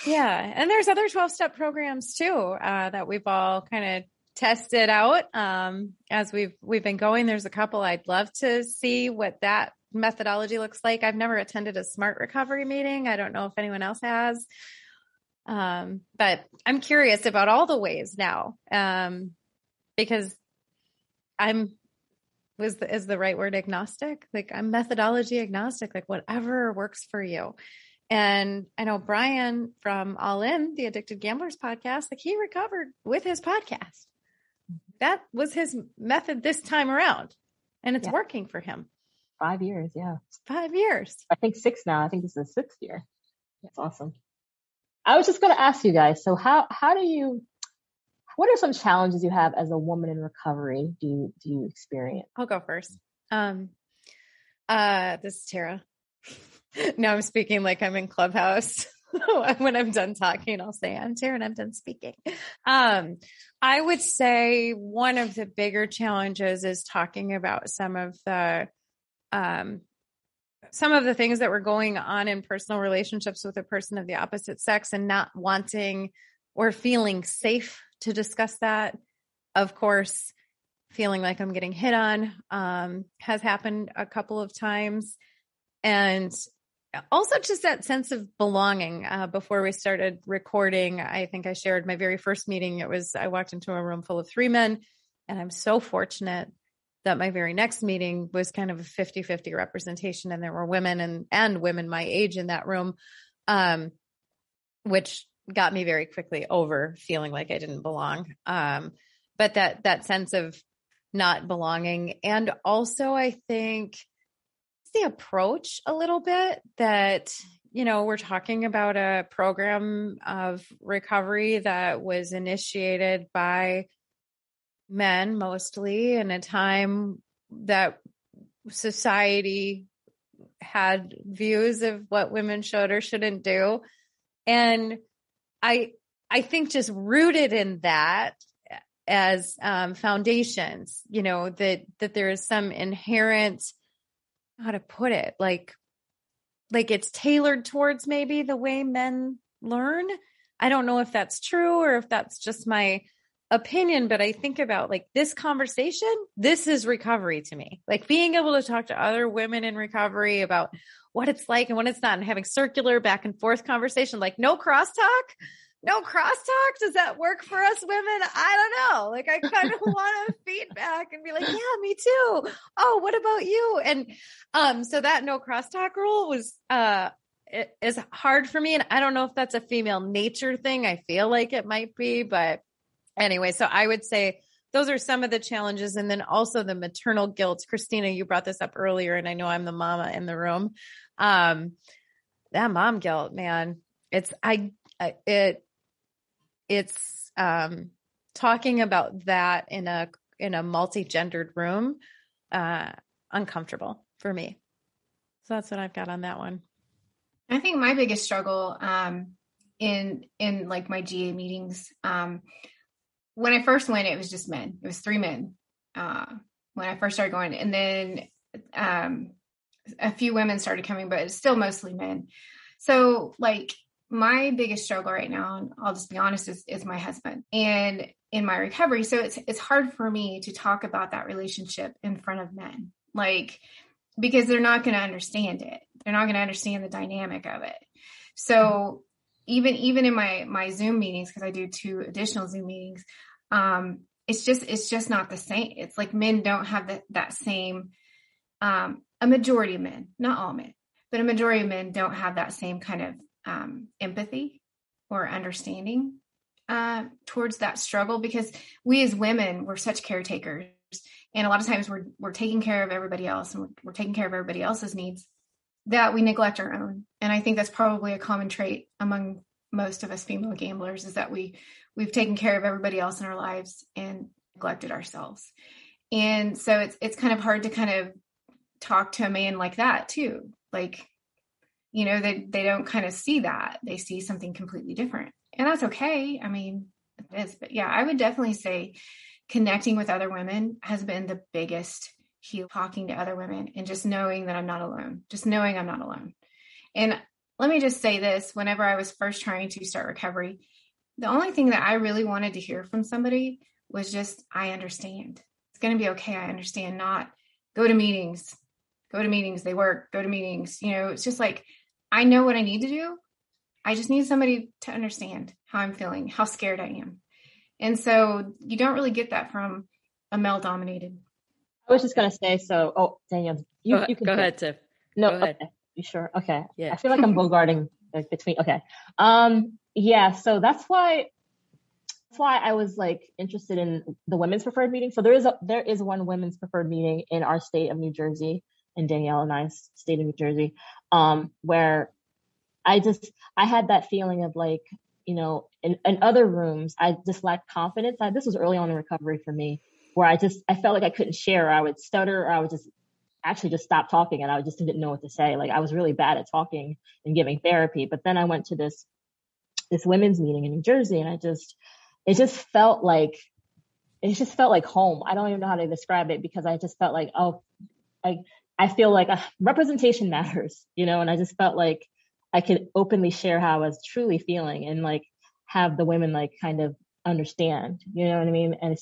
Yeah. And there's other 12-step programs too, that we've all kind of tested out. As we've been going, there's a couple I'd love to see what that methodology looks like. I've never attended a SMART recovery meeting. I don't know if anyone else has. But I'm curious about all the ways now. Because is the right word agnostic? Like I'm methodology agnostic, like whatever works for you. And I know Brian from All In, the Addicted Gamblers podcast, like he recovered with his podcast. That was his method this time around, and it's working for him. 5 years. Yeah. 5 years. I think 6 now. I think this is the 6th year. That's awesome. I was just going to ask you guys. So what are some challenges you have as a woman in recovery? Do you experience? I'll go first. This is Terra. Now I'm speaking like I'm in Clubhouse. When I'm done talking, I'll say I'm Terra and I'm done speaking. I would say one of the bigger challenges is talking about some of the things that were going on in personal relationships with a person of the opposite sex and not wanting or feeling safe to discuss that. Of course, feeling like I'm getting hit on has happened a couple of times. And also just that sense of belonging. Before we started recording, I think I shared my very first meeting. I walked into a room full of 3 men, and I'm so fortunate that my very next meeting was kind of a 50-50 representation. And there were women and women my age in that room, which got me very quickly over feeling like I didn't belong. But that sense of not belonging. And also I think the approach a little bit that, we're talking about a program of recovery that was initiated by men mostly in a time that society had views of what women should or shouldn't do. And I think just rooted in that as foundations, that there is some inherent, how to put it, like it's tailored towards maybe the way men learn. I don't know if that's true or if that's just my opinion, but I think about like this conversation, this is recovery to me. Like being able to talk to other women in recovery about what it's like and what it's not, and having circular back and forth conversation, like no crosstalk. Does that work for us women? I don't know. Like I kind of want to feedback and be like, yeah, me too. Oh, what about you? And so that no crosstalk rule was is hard for me. And I don't know if that's a female nature thing. I feel like it might be, but anyway, so I would say those are some of the challenges. And then also the maternal guilt. Christina, you brought this up earlier, and I know I'm the mama in the room. That mom guilt, man, it's talking about that in a multi-gendered room, uncomfortable for me. So that's what I've got on that one. I think my biggest struggle, in like my GA meetings, when I first went, it was just men. It was 3 men, when I first started going, and then, a few women started coming, but it's still mostly men. So like my biggest struggle right now, and I'll just be honest, is my husband and in my recovery. So it's hard for me to talk about that relationship in front of men, like, because they're not going to understand it. They're not going to understand the dynamic of it. So even in my Zoom meetings, because I do 2 additional Zoom meetings, it's just not the same. It's like men don't have that same, a majority of men, not all men, but a majority of men don't have that same kind of empathy or understanding towards that struggle, because we as women, we're such caretakers, and a lot of times we're taking care of everybody else, and we're taking care of everybody else's needs, that we neglect our own. And I think that's probably a common trait among most of us female gamblers, is that we've taken care of everybody else in our lives and neglected ourselves. And so it's kind of hard to kind of talk to a man like that too. Like, you know, they don't kind of see that. They see something completely different, and that's okay. I mean, it is, but yeah, I would definitely say connecting with other women has been the biggest heal, talking to other women and just knowing that I'm not alone, just knowing I'm not alone. And let me just say this, whenever I was first trying to start recovery, the only thing that I really wanted to hear from somebody was just, I understand. It's going to be okay. I understand. Not go to meetings, they work, go to meetings. You know, it's just like, I know what I need to do. I just need somebody to understand how I'm feeling, how scared I am. And so you don't really get that from a male dominated. I was just going to say, Danielle, you can go ahead, Tiff. No, go ahead. Okay. You sure? Okay. Yeah. I feel like I'm bogarting like between. Okay. Yeah. So that's why I was like interested in the women's preferred meeting. So there is one women's preferred meeting in our state of New Jersey, in Danielle and I's state of New Jersey, where I had that feeling of like, you know, in other rooms, I just lacked confidence. This was early on in recovery for me, where I felt like I couldn't share, or I would stutter, or I would just stop talking, and I just didn't know what to say. Like I was really bad at talking and giving therapy. But then I went to this women's meeting in New Jersey, and it just felt like home. I don't even know how to describe it, because I just felt like, I feel like representation matters, you know, and I just felt like I could openly share how I was truly feeling, and like have the women like kind of understand, you know what I mean? And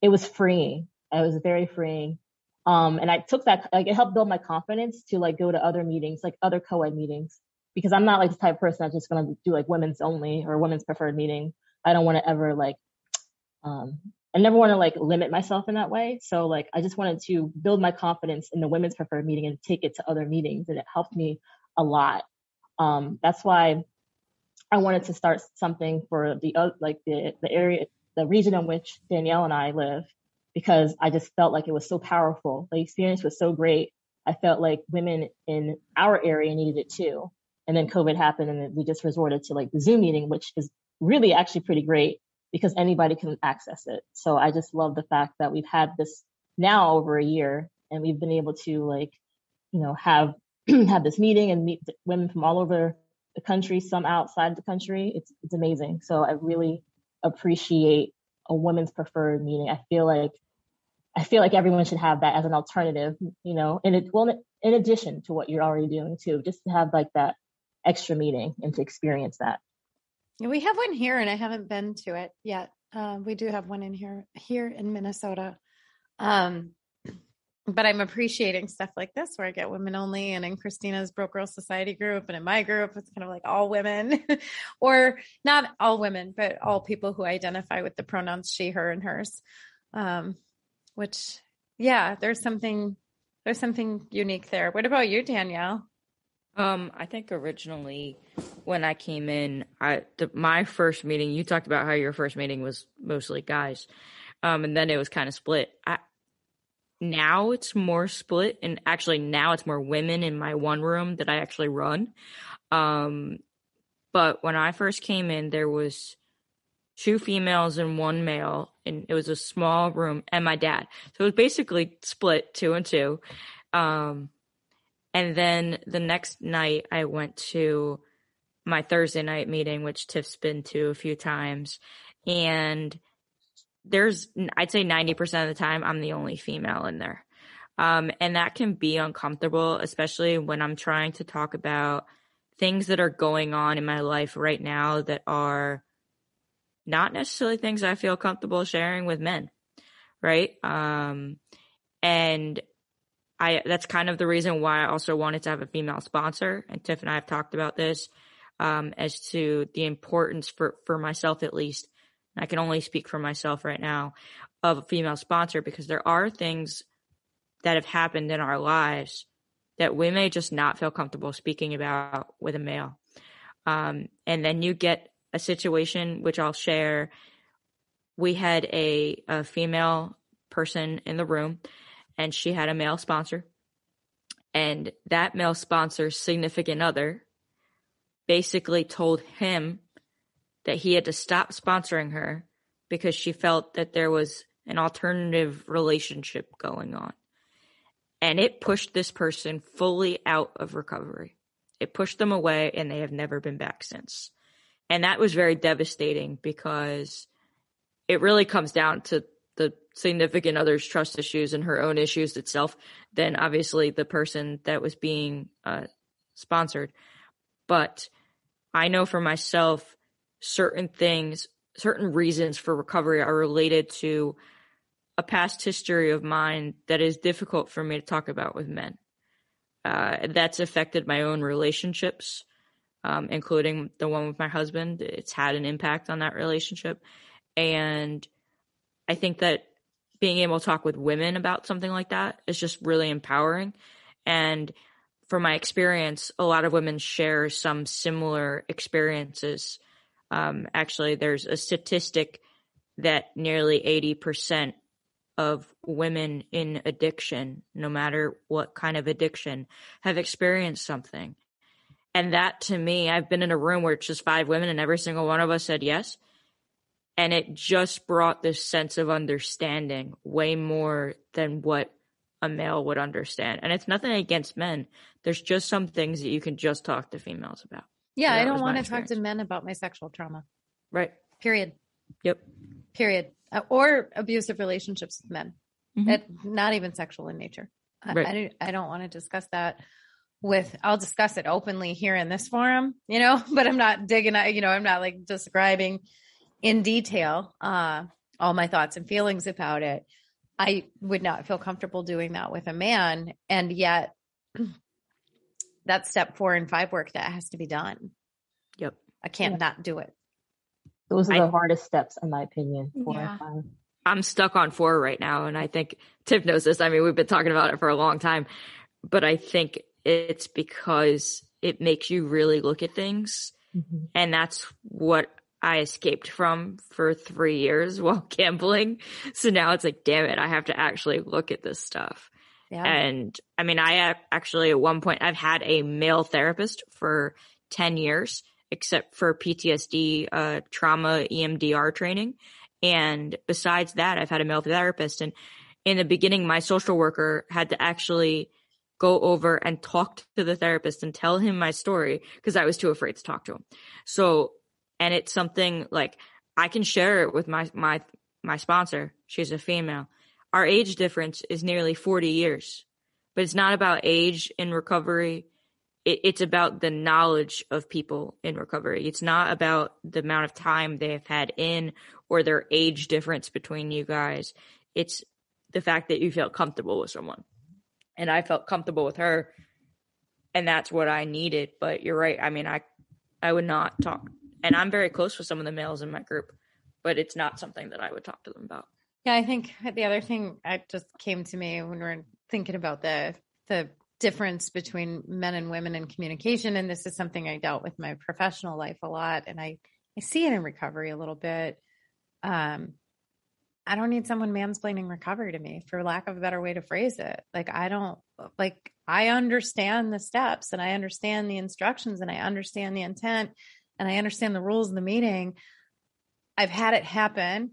it was freeing. It was very freeing. And I took that, like, it helped build my confidence to like go to other meetings, like other co-ed meetings, because I'm not like the type of person that's just going to do like women's only or women's preferred meeting. I don't want to ever like, I never want to like limit myself in that way. So like, I just wanted to build my confidence in the women's preferred meeting and take it to other meetings. And it helped me a lot. That's why I wanted to start something for the area, the region in which Danielle and I live, because I just felt like it was so powerful. The experience was so great. I felt like women in our area needed it too. And then COVID happened, and then we just resorted to like the Zoom meeting, which is really actually pretty great because anybody can access it. So I just love the fact that we've had this now over a year, and we've been able to like, you know, have this meeting and meet women from all over the country, some outside the country. It's amazing. So I really appreciate a women's preferred meeting. I feel like everyone should have that as an alternative, you know, in addition to what you're already doing too, just to have like that extra meeting and to experience that. We have one here, and I haven't been to it yet. We do have one in here in Minnesota. But I'm appreciating stuff like this where I get women only, and in Christina's Broke Girl Society group, and in my group, it's kind of like all women, or not all women, but all people who identify with the pronouns she, her, and hers. Which, yeah, there's something unique there. What about you, Danielle? I think originally when I came in, my first meeting, you talked about how your first meeting was mostly guys. And then it was kind of split. Now it's more split, and actually now it's more women in my one room that I actually run. But when I first came in, there was 2 females and 1 male, and it was a small room, and my dad. So it was basically split 2 and 2. And then the next night I went to my Thursday night meeting, which Tiff's been to a few times. And I'd say 90% of the time, I'm the only female in there. And that can be uncomfortable, especially when I'm trying to talk about things that are going on in my life right now that are not necessarily things I feel comfortable sharing with men, right? And that's kind of the reason why I also wanted to have a female sponsor. And Tiff and I have talked about this as to the importance for myself, at least. I can only speak for myself right now, of a female sponsor, because there are things that have happened in our lives that we may just not feel comfortable speaking about with a male. And then you get a situation, which I'll share. We had a female person in the room, and she had a male sponsor. And that male sponsor's significant other basically told him that he had to stop sponsoring her because she felt that there was an alternative relationship going on. And it pushed this person fully out of recovery. It pushed them away, and they have never been back since. And that was very devastating, because it really comes down to the significant other's trust issues and her own issues itself, than obviously the person that was being sponsored. But I know for myself, certain reasons for recovery are related to a past history of mine that is difficult for me to talk about with men. That's affected my own relationships, including the one with my husband. It's had an impact on that relationship. And I think that being able to talk with women about something like that is just really empowering. And from my experience, a lot of women share some similar experiences. Actually, there's a statistic that nearly 80% of women in addiction, no matter what kind of addiction, have experienced something. And that, to me, I've been in a room where it's just 5 women and every single one of us said yes. And it just brought this sense of understanding way more than what a male would understand. And it's nothing against men. There's just some things that you can just talk to females about. Yeah, So I don't want to talk to men about my sexual trauma. Right. Period. Yep. Period. Or abusive relationships with men. Mm-hmm. Not even sexual in nature. Right. I don't want to discuss that I'll discuss it openly here in this forum, but I'm not digging, I'm not like describing in detail all my thoughts and feelings about it. I would not feel comfortable doing that with a man. And yet that's step 4 and 5 work that has to be done. Yep. I can't not do it. Those are the hardest steps, in my opinion. 4 Yeah. and 5. I'm stuck on 4 right now. And I think Tiff knows this. I mean, we've been talking about it for a long time, but I think it's because it makes you really look at things. Mm-hmm. And that's what I escaped from for 3 years while gambling. So now it's like, damn it, I have to actually look at this stuff. Yeah. And I mean, I actually at one point, I've had a male therapist for 10 years, except for PTSD, trauma, EMDR training. And besides that, I've had a male therapist. And in the beginning, my social worker had to actually go over and talk to the therapist and tell him my story because I was too afraid to talk to him. So, and it's something like I can share it with my sponsor. She's a female. Our age difference is nearly 40 years, but it's not about age in recovery. It's about the knowledge of people in recovery. It's not about the amount of time they have had in or their age difference between you guys. It's the fact that you feel comfortable with someone. And I felt comfortable with her, and that's what I needed. But you're right. I mean, I would not talk. And I'm very close with some of the males in my group, but it's not something that I would talk to them about. Yeah, I think the other thing that just came to me when we're thinking about the difference between men and women in communication, and this is something I dealt with in my professional life a lot, and I see it in recovery a little bit. I don't need someone mansplaining recovery to me, for lack of a better way to phrase it. Like, I understand the steps, and I understand the instructions, and I understand the intent, and I understand the rules of the meeting. I've had it happen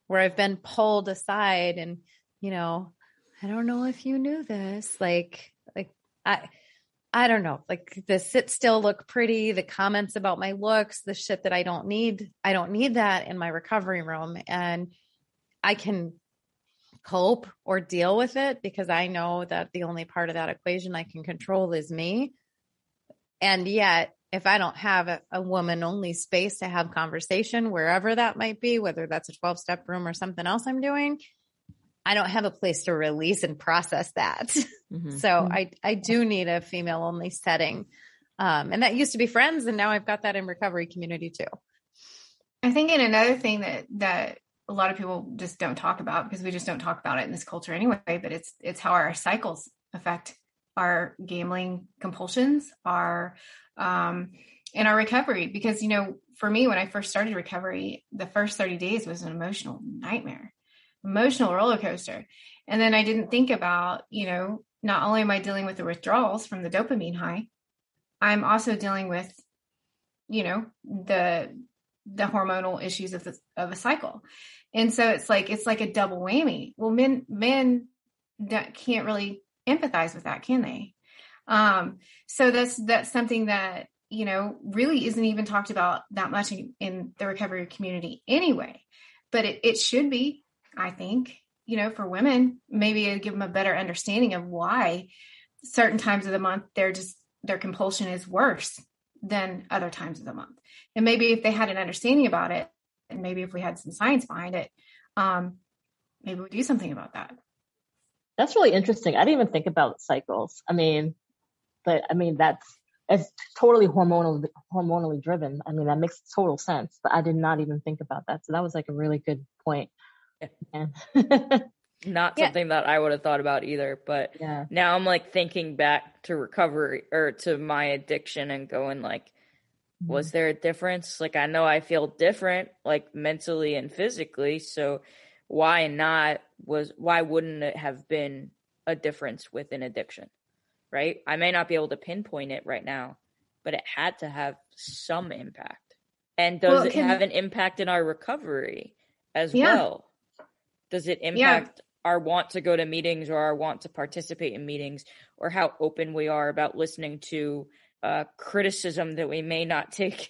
where I've been pulled aside and, I don't know if you knew this, I don't know, like the sit still, look pretty, the comments about my looks, the shit that I don't need that in my recovery room. And I can cope or deal with it because I know that the only part of that equation I can control is me. And yet, if I don't have a woman only space to have conversation, wherever that might be, whether that's a 12-step room or something else I'm doing, I don't have a place to release and process that. Mm-hmm. So I do need a female only setting. And that used to be friends. And now I've got that in recovery community too. I think in another thing that a lot of people just don't talk about, because we just don't talk about it in this culture anyway, but it's how our cycles affect our gambling compulsions, and our recovery. Because, for me, when I first started recovery, the first 30 days was an emotional nightmare, emotional roller coaster. And then I didn't think about, not only am I dealing with the withdrawals from the dopamine high, I'm also dealing with, the hormonal issues of a cycle. And so it's like a double whammy. Well, men can't really empathize with that, can they? So that's something that, really isn't even talked about that much in the recovery community anyway, but it should be, I think, for women, maybe it'd give them a better understanding of why certain times of the month, their compulsion is worse than other times of the month. And maybe if they had an understanding about it, and maybe if we had some science behind it, maybe we'd do something about that. That's really interesting. I didn't even think about cycles. It's totally hormonally driven. That makes total sense, but I did not even think about that. So that was like a really good point. Yeah. Not something that I would have thought about either, but now I'm like thinking back to recovery or to my addiction and going like, was there a difference? Like, I know I feel different, like mentally and physically. So why wouldn't it have been a difference with an addiction? Right? I may not be able to pinpoint it right now, but it had to have some impact. And does it have an impact in our recovery as well? Does it impact our want to go to meetings or our want to participate in meetings, or how open we are about listening to criticism that we may take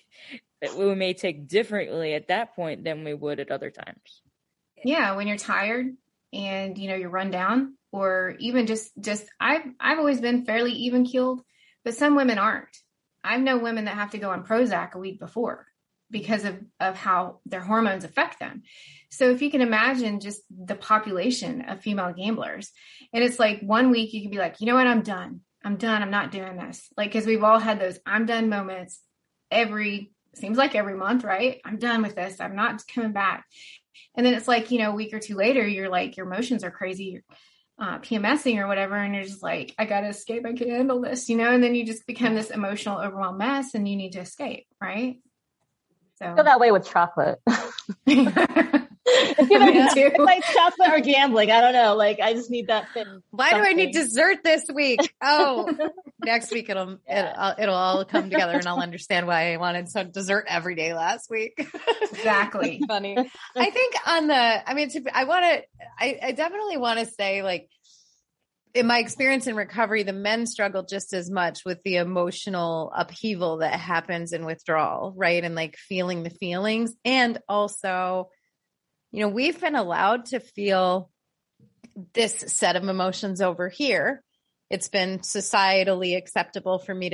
differently at that point than we would at other times? Yeah, when you're tired and you're run down, or even just I've always been fairly even keeled, but some women aren't. I know women that have to go on Prozac a week before because of how their hormones affect them. So if you can imagine just the population of female gamblers, and it's like 1 week you can be like, you know what, I'm done. I'm not doing this. Like, cause we've all had those I'm done moments seems like every month, right? I'm done with this. I'm not coming back. And then it's like, a week or two later, you're like, your emotions are crazy, PMSing or whatever. And you're just like, I got to escape. I can handle this, and then you just become this emotional, overwhelmed mess and you need to escape. Right. So I feel that way with chocolate. It's like chocolate or gambling. I don't know. Like, I just need that thing. Why do I need dessert this week? Oh, next week it'll all come together and I'll understand why I wanted some dessert every day last week. Exactly. Funny. I think I definitely want to say, like, in my experience in recovery, the men struggle just as much with the emotional upheaval that happens in withdrawal, right? And like feeling the feelings. And also, we've been allowed to feel this set of emotions over here. It's been societally acceptable for me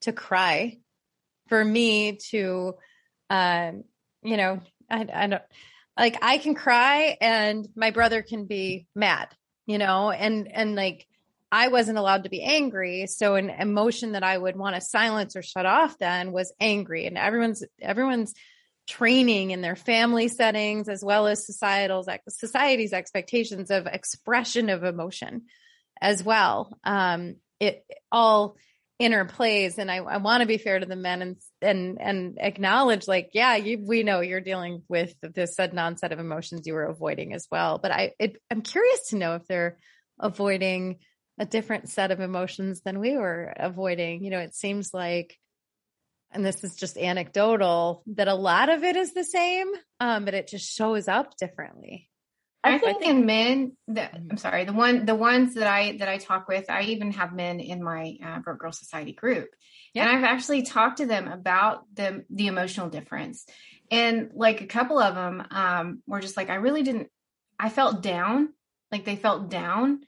to cry, for me to, I don't, like, I can cry and my brother can be mad, and like, I wasn't allowed to be angry. So an emotion that I would want to silence or shut off then was angry. And everyone's training in their family settings, as well as society's expectations of expression of emotion as well. It all interplays. And I want to be fair to the men and acknowledge, like, yeah, we know you're dealing with this sudden onset of emotions you were avoiding as well. But I'm curious to know if they're avoiding a different set of emotions than we were avoiding. It seems like, and this is just anecdotal, that a lot of it is the same, but it just shows up differently. I think in men, I'm sorry, the ones that I talk with, I even have men in my Broke Girl Society group. Yeah. And I've actually talked to them about the emotional difference. And like a couple of them were just like, I felt down, like they felt down,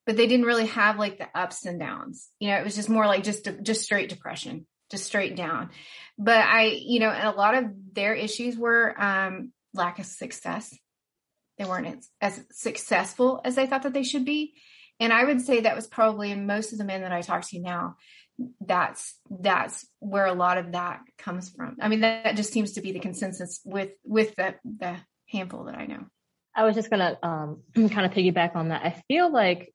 but they didn't really have like the ups and downs. It was just more like just straight depression, just straight down. But and a lot of their issues were lack of success. They weren't as successful as they thought that they should be. And I would say that was probably in most of the men that I talk to now, that's where a lot of that comes from. I mean, that just seems to be the consensus with the handful that I know. I was just going to kind of piggyback on that. I feel like,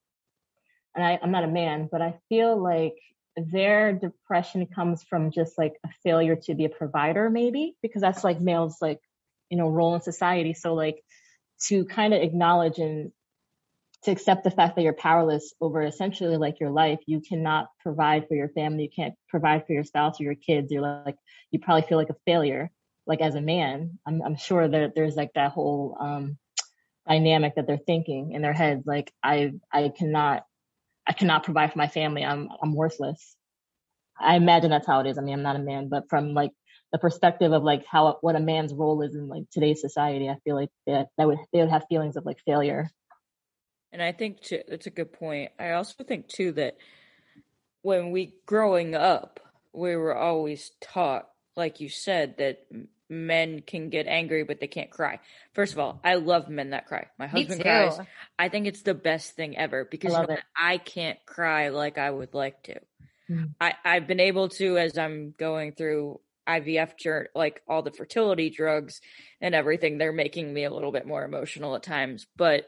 and I'm not a man, but I feel like their depression comes from just like a failure to be a provider, maybe, because that's like males, like, role in society. So like, to kind of acknowledge and to accept the fact that you're powerless over essentially like your life. You cannot provide for your family. You can't provide for your spouse or your kids. You're like, you probably feel like a failure. Like as a man, I'm sure that there's like that whole dynamic that they're thinking in their heads. Like I cannot provide for my family. I'm worthless. I imagine that's how it is. I mean, I'm not a man, but from like the perspective of like what a man's role is in like today's society, I feel like they would have feelings of like failure. And I think too, that's a good point. I also think too that when growing up, we were always taught, like you said, that men can get angry, but they can't cry. First of all, I love men that cry. My husband cries. I think it's the best thing ever because I can't cry like I would like to. I've been able to, as I'm going through IVF, like all the fertility drugs and everything, they're making me a little bit more emotional at times. But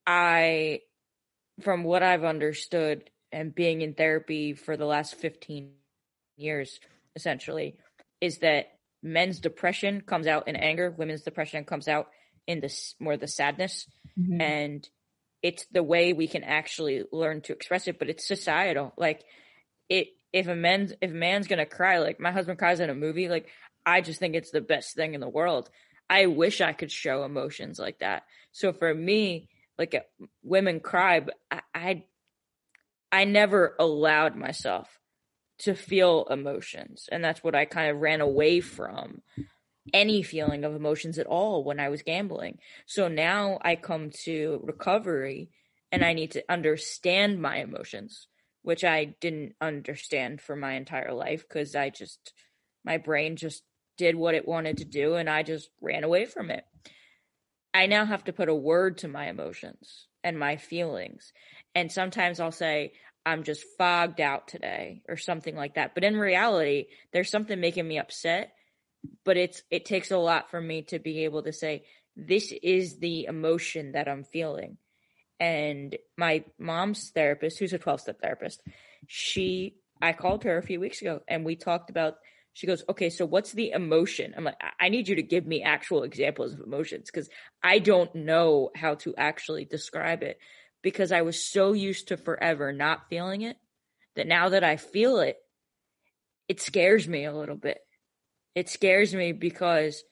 from what I've understood and being in therapy for the last 15 years, essentially, is that men's depression comes out in anger. Women's depression comes out in the sadness. Mm-hmm. And it's the way we can actually learn to express it, but it's societal. Like if a man's gonna cry, like my husband cries in a movie, like I just think it's the best thing in the world. I wish I could show emotions like that. So for me, like women cry, but I never allowed myself to feel emotions, and that's what I kind of ran away from, any feeling of emotions at all when I was gambling. So now I come to recovery and I need to understand my emotions, which I didn't understand for my entire life because my brain just did what it wanted to do and I just ran away from it. I now have to put a word to my emotions and my feelings. And sometimes I'll say, I'm just fogged out today or something like that. But in reality, there's something making me upset, but it takes a lot for me to be able to say, this is the emotion that I'm feeling. And my mom's therapist, who's a 12-step therapist, I called her a few weeks ago and we talked about, she goes, okay, so what's the emotion? I'm like, I need you to give me actual examples of emotions because I don't know how to actually describe it because I was so used to forever not feeling it that now that I feel it, it scares me a little bit. It scares me because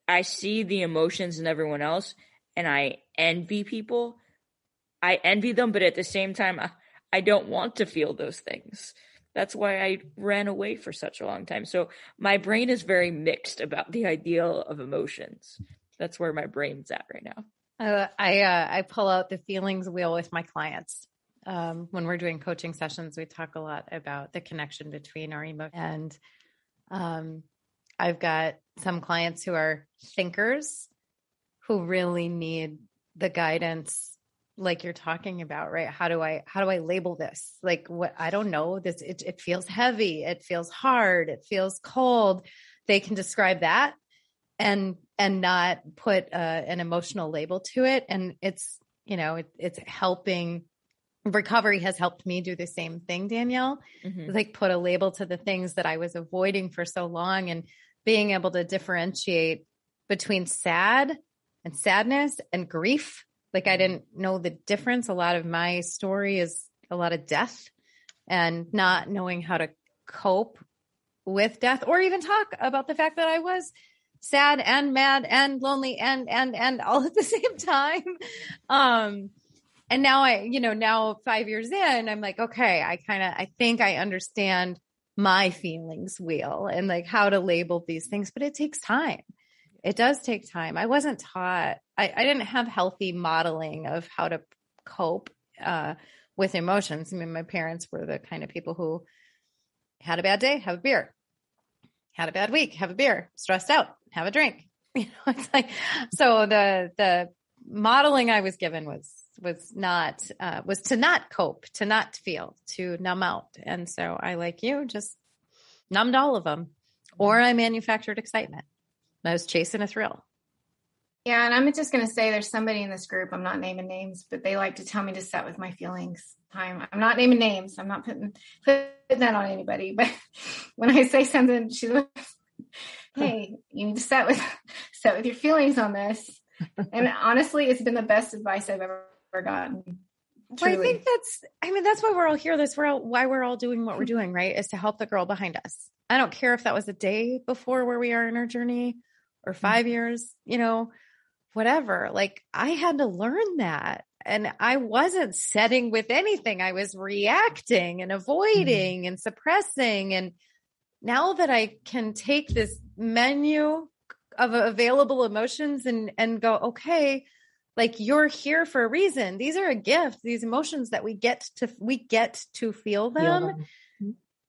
I see the emotions in everyone else and I envy people. I envy them, but at the same time, I don't want to feel those things. That's why I ran away for such a long time. So my brain is very mixed about the ideal of emotions. That's where my brain's at right now. I pull out the feelings wheel with my clients. When we're doing coaching sessions, we talk a lot about the connection between our emotions. And I've got some clients who are thinkers who really need the guidance like you're talking about, right? How do I label this? Like what, I don't know this. It feels heavy. It feels hard. It feels cold. They can describe that and not put an emotional label to it. And it's, it's helping recovery has helped me do the same thing, Danielle, like put a label to the things that I was avoiding for so long, and being able to differentiate between sad and sadness and grief. Like I didn't know the difference. A lot of my story is a lot of death and not knowing how to cope with death, or even talk about the fact that I was sad and mad and lonely and all at the same time. And now now 5 years in, I'm like, okay, I think I understand my feelings wheel and like how to label these things, but it takes time. It does take time. I wasn't taught, I didn't have healthy modeling of how to cope with emotions. I mean, my parents were the kind of people who had a bad day, have a beer, had a bad week, have a beer, stressed out, have a drink. It's like, so the modeling I was given was to not cope, to not feel, to numb out. And so I, like you, just numbed all of them, or I manufactured excitement. I was chasing a thrill. Yeah. And I'm just going to say there's somebody in this group, I'm not naming names, but they like to tell me to sit with my feelings. I'm not naming names. I'm not putting that on anybody, but when I say something, she's like, hey, you need to sit with your feelings on this. And honestly, it's been the best advice I've ever gotten. Well, I think that's why we're all here. Why we're all doing what we're doing, right? Is to help the girl behind us. I don't care if that was a day before where we are in our journey or 5 years, whatever. Like I had to learn that, and I wasn't setting with anything. I was reacting and avoiding and suppressing. And now that I can take this menu of available emotions and go, okay, like you're here for a reason. These are a gift. These emotions that we get to feel them.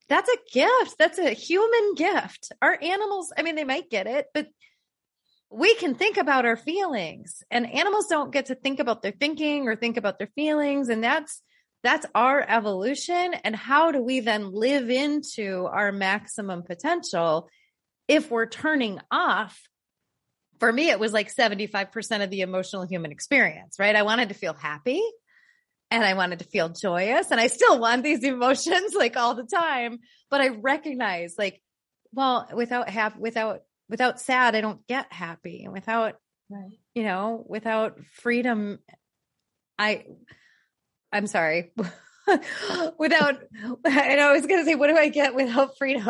That's a gift. That's a human gift. Our animals, I mean, they might get it, but we can think about our feelings, and animals don't get to think about their thinking or think about their feelings. And that's our evolution. And how do we then live into our maximum potential if we're turning off? For me, it was like 75% of the emotional human experience, right? I wanted to feel happy and I wanted to feel joyous, and I still want these emotions like all the time. But I recognize like, well, without sad, I don't get happy. And without, without freedom, I'm sorry. I was going to say, what do I get without freedom?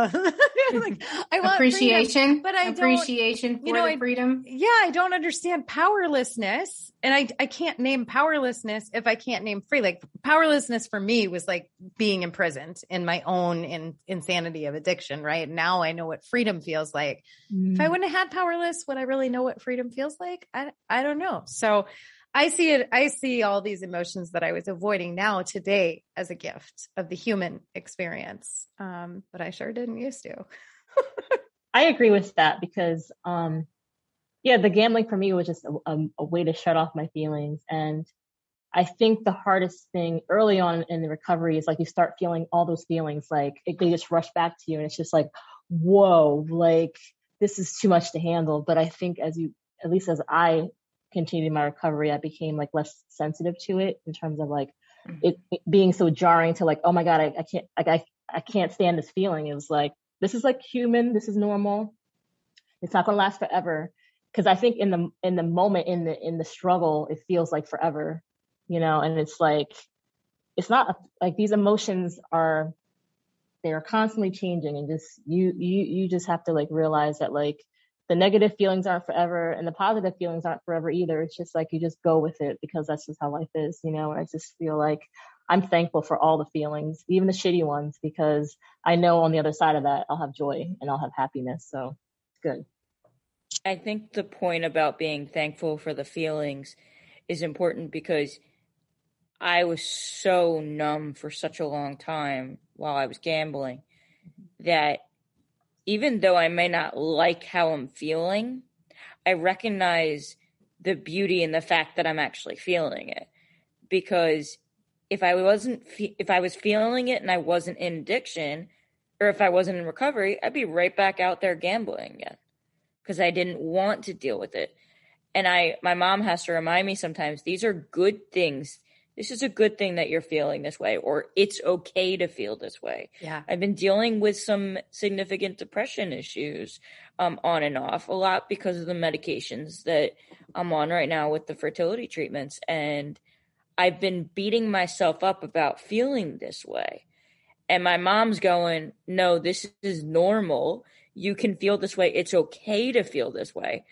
Like, I want appreciation, freedom, but I appreciation for the freedom. Yeah. I don't understand powerlessness, and I can't name powerlessness if I can't name free. Like powerlessness for me was like being imprisoned in my own insanity of addiction. Right now I know what freedom feels like. If I wouldn't have had powerless, would I really know what freedom feels like? I don't know. So I see all these emotions that I was avoiding now today as a gift of the human experience. But I sure didn't used to. I agree with that because, the gambling for me was just a way to shut off my feelings. And I think the hardest thing early on in the recovery is like you start feeling all those feelings, like they just rush back to you. And it's just like, whoa, like this is too much to handle. But I think at least as I continued my recovery, I became like less sensitive to it in terms of like it being so jarring to like, oh my God, I can't stand this feeling. It was like, this is like human. This is normal. It's not going to last forever. Cause I think in the moment, in the struggle, it feels like forever, and it's like, it's not like these emotions they're constantly changing, and just, you just have to like realize that like, the negative feelings aren't forever and the positive feelings aren't forever either. It's just like, you just go with it because that's just how life is, and I just feel like I'm thankful for all the feelings, even the shitty ones, because I know on the other side of that, I'll have joy and I'll have happiness. So it's good. I think the point about being thankful for the feelings is important because I was so numb for such a long time while I was gambling that even though I may not like how I'm feeling, I recognize the beauty in the fact that I'm actually feeling it. Because if I was feeling it and I wasn't in addiction, or if I wasn't in recovery, I'd be right back out there gambling again because I didn't want to deal with it. And my mom has to remind me sometimes, these are good things this is a good thing that you're feeling this way, or it's okay to feel this way. Yeah. I've been dealing with some significant depression issues on and off, a lot because of the medications that I'm on right now with the fertility treatments. And I've been beating myself up about feeling this way. And my mom's going, no, this is normal. You can feel this way. It's okay to feel this way.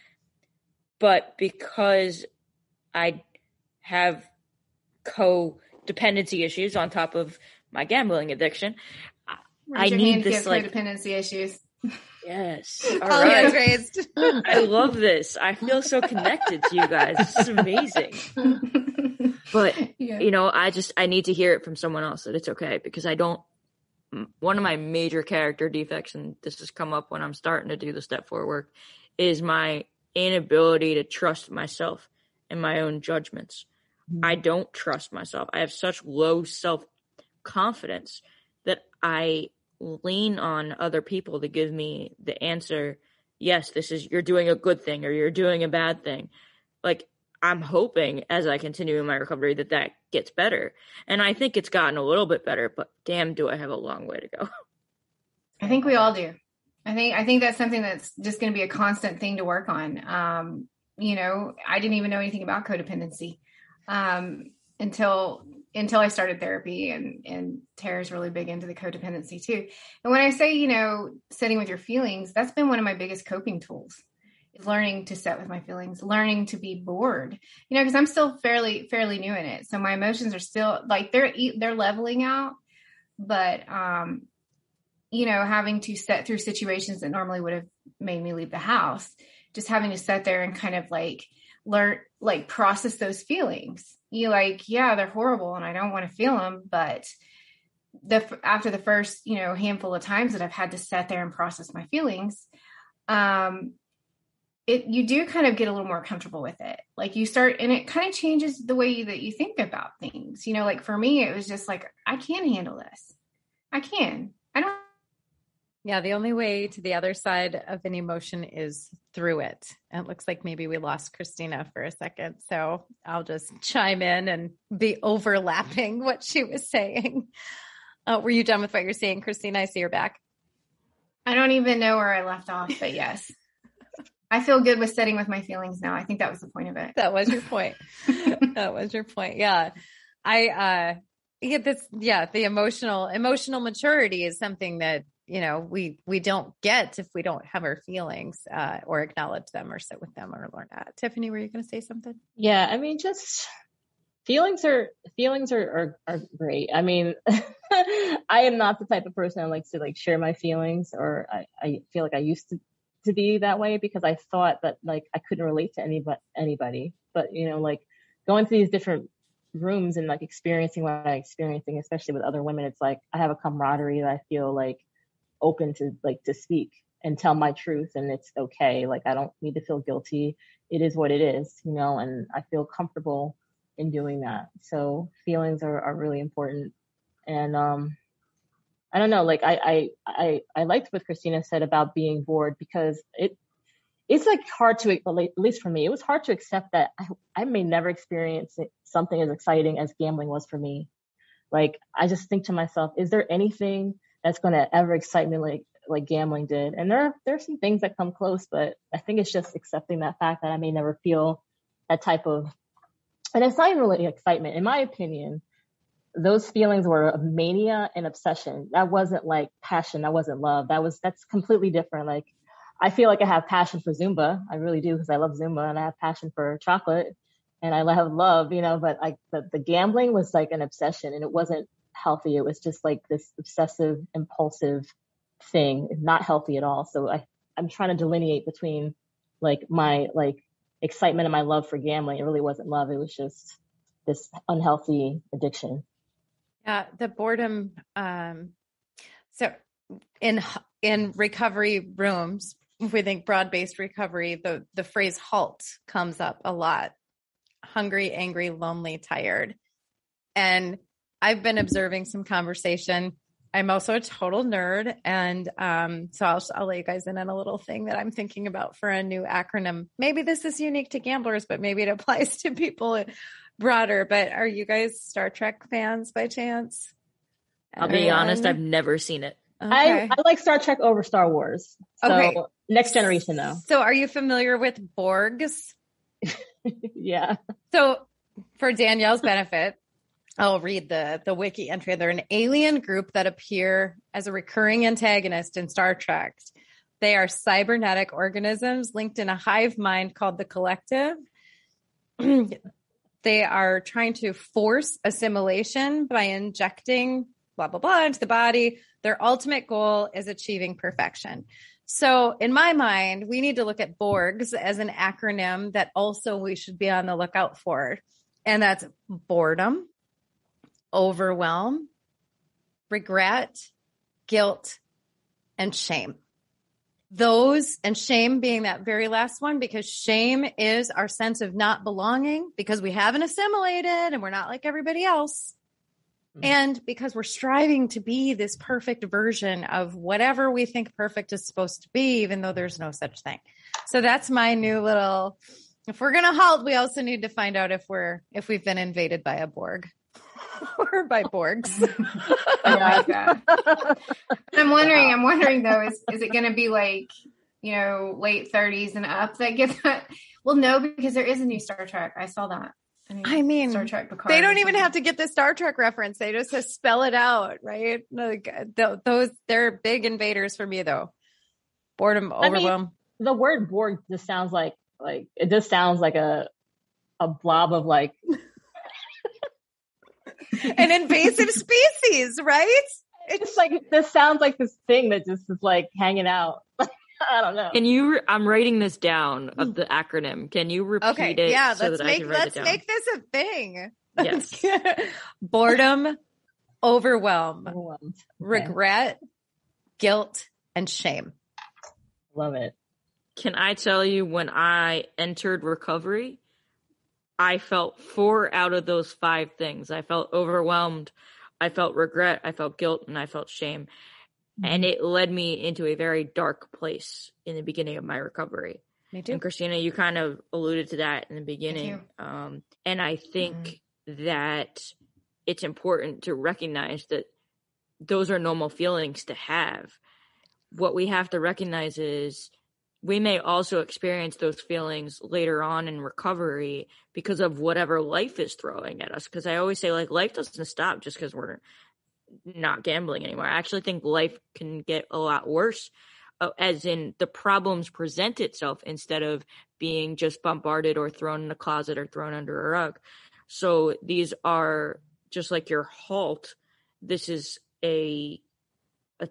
But because I have codependency issues on top of my gambling addiction, I need this like codependency issues. Yes. All right. Raised. I love this. I feel so connected to you guys. This is amazing. But you know, I need to hear it from someone else that it's okay, because one of my major character defects, and this has come up when I'm starting to do the step 4 work, is my inability to trust myself and my own judgments. I don't trust myself. I have such low self-confidence that I lean on other people to give me the answer. Yes, you're doing a good thing or you're doing a bad thing. Like, I'm hoping as I continue in my recovery that gets better. And I think it's gotten a little bit better, but damn, do I have a long way to go. I think we all do. I think that's something that's just going to be a constant thing to work on. You know, I didn't even know anything about codependency until I started therapy, and Terra's really big into the codependency too. And when I say, you know, sitting with your feelings, that's been one of my biggest coping tools, is learning to sit with my feelings, learning to be bored, you know, because I'm still fairly new in it. So my emotions are still like, they're leveling out, but, you know, having to sit through situations that normally would have made me leave the house, just having to sit there and kind of like learn, like process those feelings. You like, yeah, they're horrible and I don't want to feel them. But after the first, you know, handful of times that I've had to sit there and process my feelings, you do kind of get a little more comfortable with it. Like you start, and it kind of changes the way that you think about things. You know, like for me, it was just like, I can handle this. I don't. Yeah, the only way to the other side of an emotion is through it. And it looks like maybe we lost Christina for a second. So I'll just chime in and be overlapping what she was saying. Were you done with what you're saying, Christina? I see you're back. I don't even know where I left off, but yes. I feel good with sitting with my feelings now. I think that was the point of it. That was your point. That was your point. Yeah. The emotional maturity is something that, you know, we don't get if we don't have our feelings, or acknowledge them or sit with them or learn that. Tiffany, were you going to say something? Yeah. I mean, just feelings are great. I mean, I am not the type of person that likes to like share my feelings, or I feel like I used to be that way because I thought that like I couldn't relate to anybody. But, you know, like going to these different rooms and like experiencing what I'm experiencing, especially with other women, it's like I have a camaraderie that I feel like open to speak and tell my truth, and it's okay. Like I don't need to feel guilty. It is what it is, you know, and I feel comfortable in doing that. So feelings are really important. And I don't know, like I liked what Christina said about being bored, because it's like hard to, at least for me, it was hard to accept that I may never experience something as exciting as gambling was for me. Like, I just think to myself, is there anything that's going to ever excite me like gambling did? And there are some things that come close, but I think it's just accepting that fact that I may never feel that type of, and it's not even really excitement. In my opinion, those feelings were of mania and obsession. That wasn't like passion. That wasn't love. That's completely different. Like, I feel like I have passion for Zumba. I really do, because I love Zumba, and I have passion for chocolate, and I have love, you know, but like the gambling was like an obsession, and it wasn't healthy. It was just like this obsessive, impulsive thing, not healthy at all. So I'm trying to delineate between like my like excitement and my love for gambling. It really wasn't love. It was just this unhealthy addiction. Yeah, the boredom. So in recovery rooms, we think broad-based recovery, the phrase HALT comes up a lot. Hungry, angry, lonely, tired. And I've been observing some conversation. I'm also a total nerd. And so I'll let you guys in on a little thing that I'm thinking about for a new acronym. Maybe this is unique to gamblers, but maybe it applies to people broader, but are you guys Star Trek fans by chance? I'll be honest, I've never seen it. Okay. I like Star Trek over Star Wars. So Okay. Next Generation though. So are you familiar with Borgs? Yeah. So for Danielle's benefit, I'll read the wiki entry. They're an alien group that appear as a recurring antagonist in Star Trek. They are cybernetic organisms linked in a hive mind called the Collective. They are trying to force assimilation by injecting blah, blah, blah into the body. Their ultimate goal is achieving perfection. So in my mind, we need to look at Borgs as an acronym that also we should be on the lookout for. And that's boredom, overwhelm, regret, guilt, and shame. Those, and shame being that very last one, because shame is our sense of not belonging because we haven't assimilated and we're not like everybody else. And because we're striving to be this perfect version of whatever we think perfect is supposed to be, even though there's no such thing. So that's my new little, if we're going to halt, we also need to find out if we've been invaded by a Borg or by Borgs. Oh my God. I'm wondering though, is it going to be like, late 30s and up that get that? Well, no, because there is a new Star Trek. I saw that. I mean, Star Trek Picard. They don't even have to get the Star Trek reference. They just have to spell it out, right? Like, they're big invaders for me though. Boredom, overwhelm. The word Borg just sounds like it just sounds like a blob of like an invasive species, right? It's like, this sounds like this thing that just is like hanging out. I don't know. I'm writing this down of the acronym. Can you repeat it? Yeah, so that I can write it down? Let's make this a thing. Yes. Boredom, overwhelm, Okay. regret, guilt, and shame. Love it. Can I tell you, when I entered recovery, I felt 4 out of those 5 things. I felt overwhelmed, I felt regret, I felt guilt, and I felt shame. And it led me into a very dark place in the beginning of my recovery. Me too. And Christina, you kind of alluded to that in the beginning. And I think that it's important to recognize that those are normal feelings to have. What we have to recognize is we may also experience those feelings later on in recovery because of whatever life is throwing at us. Because I always say, like, life doesn't stop just because we're not gambling anymore. I actually think life can get a lot worse, as in the problems present itself instead of being just bombarded or thrown in a closet or thrown under a rug. So these are just like your halt. This is a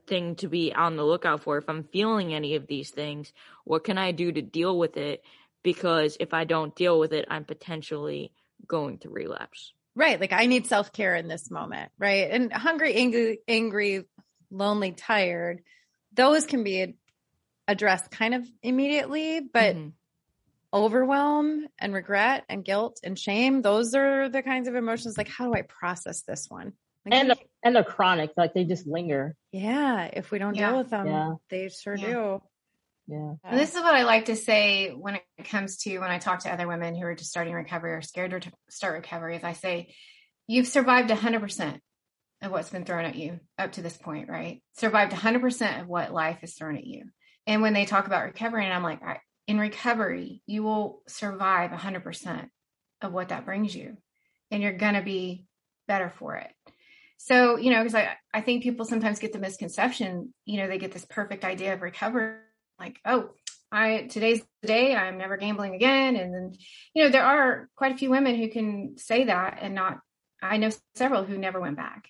thing to be on the lookout for. If I'm feeling any of these things, what can I do to deal with it? Because if I don't deal with it, I'm potentially going to relapse. Right. Like, I need self-care in this moment. Right. And hungry, angry, lonely, tired, those can be addressed kind of immediately, but overwhelm and regret and guilt and shame, those are the kinds of emotions. Like, how do I process this one? Like, and they're chronic, like they just linger. Yeah. If we don't deal with them, they sure do. Yeah. And this is what I like to say when it comes to when I talk to other women who are just starting recovery or scared to start recovery, is I say, you've survived 100% of what's been thrown at you up to this point, right? Survived 100% of what life has thrown at you. And when they talk about recovery, and I'm like, in recovery, you will survive 100% of what that brings you, and you're going to be better for it. So, because I think people sometimes get the misconception, they get this perfect idea of recovery. Like, oh, today's the day, I'm never gambling again. And then, there are quite a few women who can say that and I know several who never went back,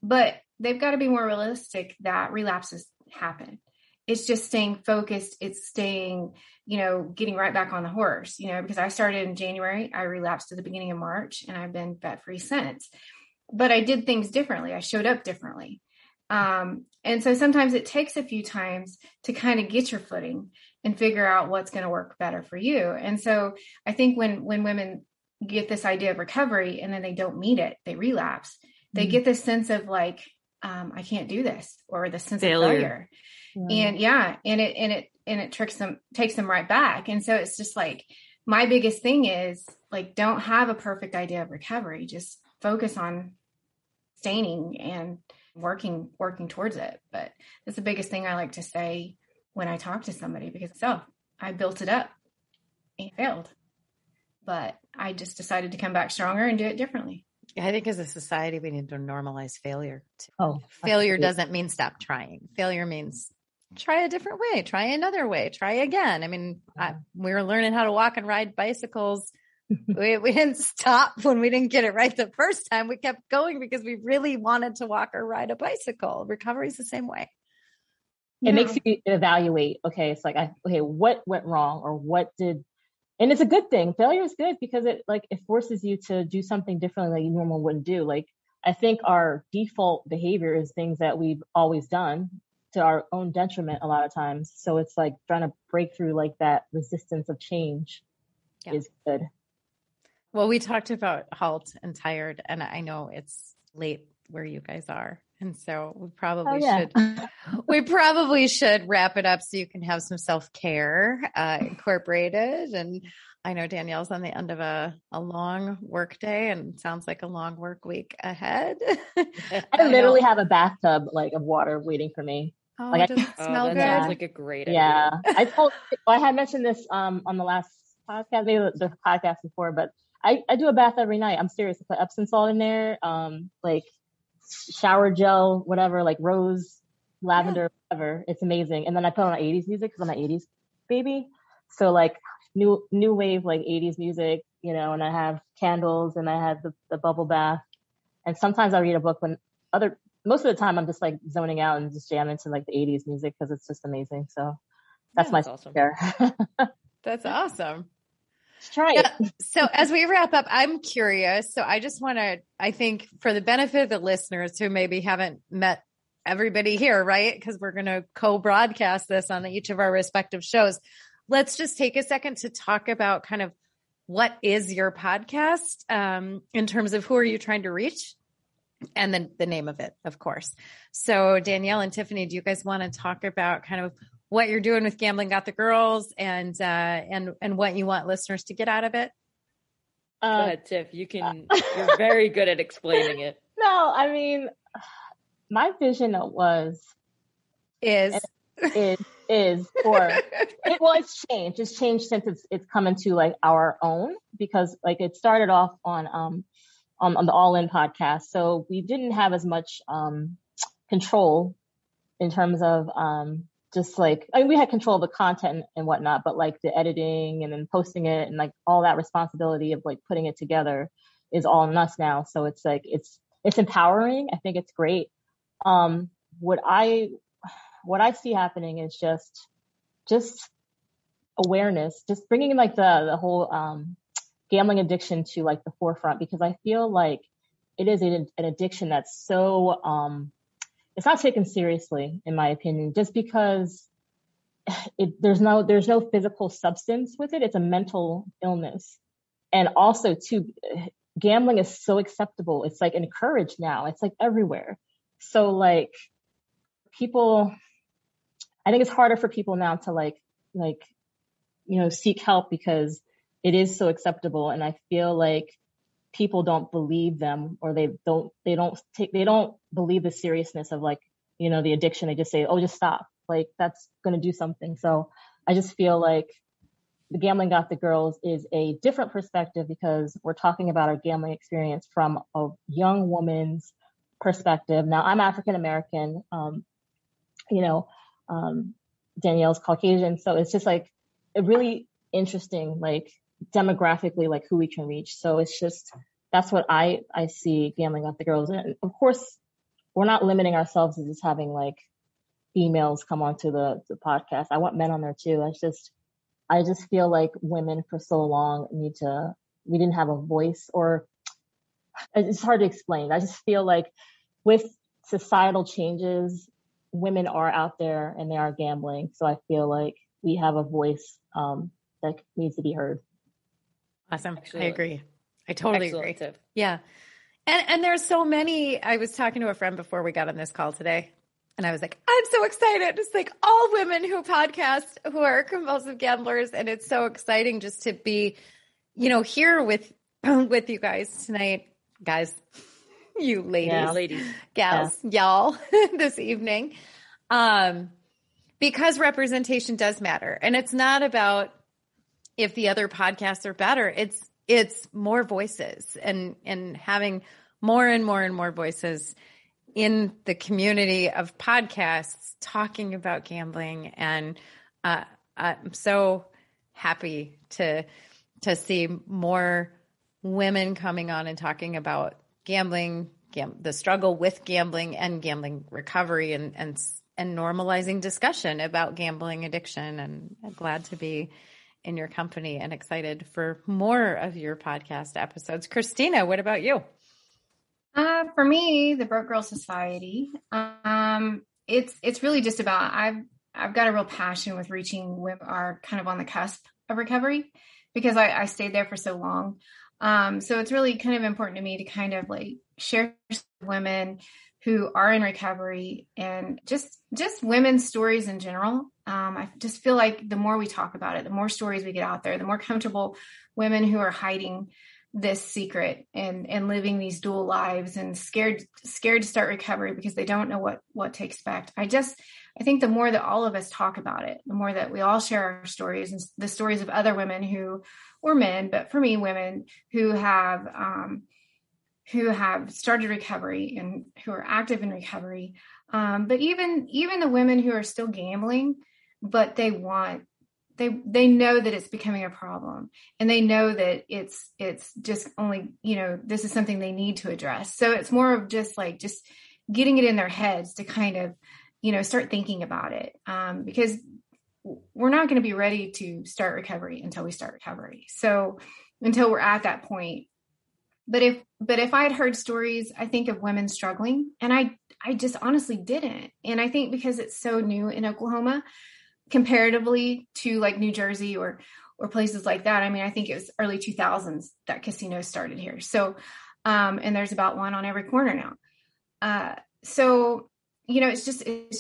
but they've got to be more realistic that relapses happen. It's just staying focused. It's staying, getting right back on the horse, because I started in January, I relapsed at the beginning of March, and I've been vet free since, but I did things differently. I showed up differently. And so sometimes it takes a few times to kind of get your footing and figure out what's going to work better for you. And so I think when women get this idea of recovery and then they don't meet it, they relapse, they get this sense of like, I can't do this, or the sense of failure. And it takes them right back. And so it's just like, my biggest thing is like, don't have a perfect idea of recovery. Just focus on staining and working towards it. But that's the biggest thing I like to say when I talk to somebody, because I built it up and failed, but I just decided to come back stronger and do it differently. I think as a society, we need to normalize failure. absolutely. Failure doesn't mean stop trying. Failure means try a different way, try another way, try again. I mean, we were learning how to walk and ride bicycles. We didn't stop when we didn't get it right the first time. We kept going because we really wanted to walk or ride a bicycle. Recovery is the same way. It makes you evaluate. Okay, it's like, what went wrong, or what did, and it's a good thing. Failure is good because it forces you to do something differently that you normally wouldn't do. Like, I think our default behavior is things that we've always done to our own detriment a lot of times. So it's like trying to break through like that resistance of change is good. Well, we talked about halt and tired, and I know it's late where you guys are. And so we probably should wrap it up so you can have some self-care incorporated. And I know Danielle's on the end of a long work day, and it sounds like a long work week ahead. I literally have a bathtub of water waiting for me. Oh, does it smell good? That sounds like a great idea. Yeah. I had mentioned this on the last podcast, maybe the podcast before, but I do a bath every night. I'm serious. I put Epsom salt in there, shower gel, whatever, like rose, lavender, whatever. It's amazing. And then I put on 80s music because I'm an 80s baby. So like new wave, like 80s music, and I have candles and I have the bubble bath. And sometimes I read a book most of the time I'm just like zoning out and just jamming to like the 80s music because it's just amazing. So that's my awesome. care. That's awesome. Try it. So as we wrap up, I'm curious. So I just want to, I think for the benefit of the listeners who maybe haven't met everybody here, right? Because we're going to co-broadcast this on each of our respective shows. Let's just take a second to talk about kind of what is your podcast in terms of who are you trying to reach? And then the name of it, of course. So Danielle and Tiffany, do you guys want to talk about kind of what you're doing with Gambling Got the Girls and what you want listeners to get out of it? Go ahead, Tiff. You're very good at explaining it. No, I mean, my vision it's changed. It's changed since it's come into like our own, because like it started off on the All In podcast. So we didn't have as much control in terms of we had control of the content and whatnot, but like the editing and then posting it and like all that responsibility of like putting it together is all on us now. So it's like, it's empowering. I think it's great. What I see happening is just awareness, just bringing like the whole gambling addiction to like the forefront, because I feel like it is an addiction that's so it's not taken seriously, in my opinion, just because there's no physical substance with it. It's a mental illness. And also too, gambling is so acceptable. It's like encouraged now. It's like everywhere. So like people, I think it's harder for people now to seek help because it is so acceptable. And I feel like people don't believe them, or they don't believe the seriousness of the addiction. They just say, oh, just stop. Like that's going to do something. So I just feel like the Gambling Got the Girls is a different perspective because we're talking about our gambling experience from a young woman's perspective. Now I'm African American, Danielle's Caucasian. So it's just like a really interesting, like demographically, like who we can reach. So it's just, that's what I see Gambling Got the Girls. And of course, we're not limiting ourselves to just having like females come onto the podcast. I want men on there too. I just feel like women for so long we didn't have a voice, or it's hard to explain. I just feel like with societal changes, women are out there and they are gambling. So I feel like we have a voice that needs to be heard. Awesome. Excellent. I agree. I totally Excellent agree. Tip. Yeah. And there's so many. I was talking to a friend before we got on this call today, and I was like, I'm so excited. It's like all women who podcast who are compulsive gamblers. And it's so exciting just to be, here with you guys tonight, guys, you ladies, ladies, gals, y'all, this evening, because representation does matter. And it's not about if the other podcasts are better. It's more voices and having more and more and more voices in the community of podcasts talking about gambling. And I'm so happy to see more women coming on and talking about gambling, the struggle with gambling and gambling recovery, and normalizing discussion about gambling addiction. And I'm glad to be in your company and excited for more of your podcast episodes. Christina, what about you? For me, the Broke Girl Society, it's really just about, I've got a real passion with reaching women who are kind of on the cusp of recovery, because I stayed there for so long. So it's really kind of important to me to kind of like share women who are in recovery and just women's stories in general. I just feel like the more we talk about it, the more stories we get out there, the more comfortable women who are hiding this secret and living these dual lives and scared to start recovery because they don't know what to expect. I think the more that all of us talk about it, the more that we all share our stories and the stories of other women who, or men, but for me, women who have started recovery and who are active in recovery. But even the women who are still gambling, but they know that it's becoming a problem, and they know that it's just only, this is something they need to address. So it's more of just getting it in their heads to kind of, start thinking about it. Because we're not going to be ready to start recovery until we start recovery. So until we're at that point. But if I had heard stories, I think of women struggling, and I just honestly didn't. And I think because it's so new in Oklahoma, comparatively to like New Jersey or places like that. I mean, I think it was early 2000s that casinos started here. So, and there's about one on every corner now. So, it's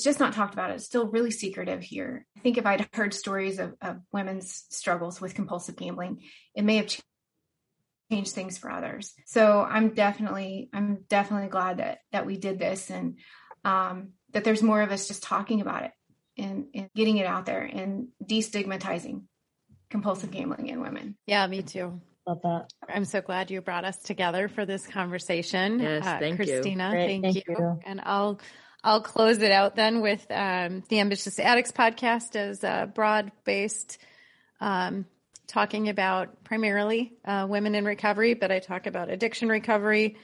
just not talked about. It's still really secretive here. I think if I'd heard stories of women's struggles with compulsive gambling, it may have changed things for others. So I'm definitely glad that we did this, and that there's more of us just talking about it and getting it out there and destigmatizing compulsive gambling in women. Yeah, me too. Love that. I'm so glad you brought us together for this conversation. Yes, thank Christina, you. thank you. And I'll close it out then with the Ambitious Addicts podcast as broad-based, talking about primarily women in recovery, but I talk about addiction recovery,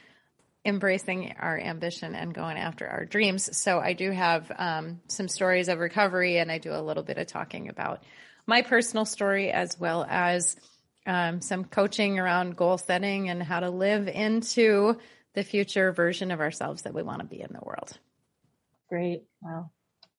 embracing our ambition, and going after our dreams. So I do have some stories of recovery, and I do a little bit of talking about my personal story, as well as some coaching around goal setting and how to live into the future version of ourselves that we want to be in the world. Great. Wow.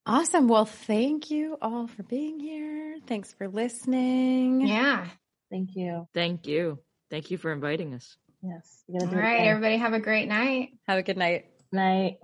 Awesome. Well, thank you all for being here. Thanks for listening. Yeah. Thank you. Thank you. Thank you for inviting us. Yes. All right, everybody have a great night. Have a good night. Night.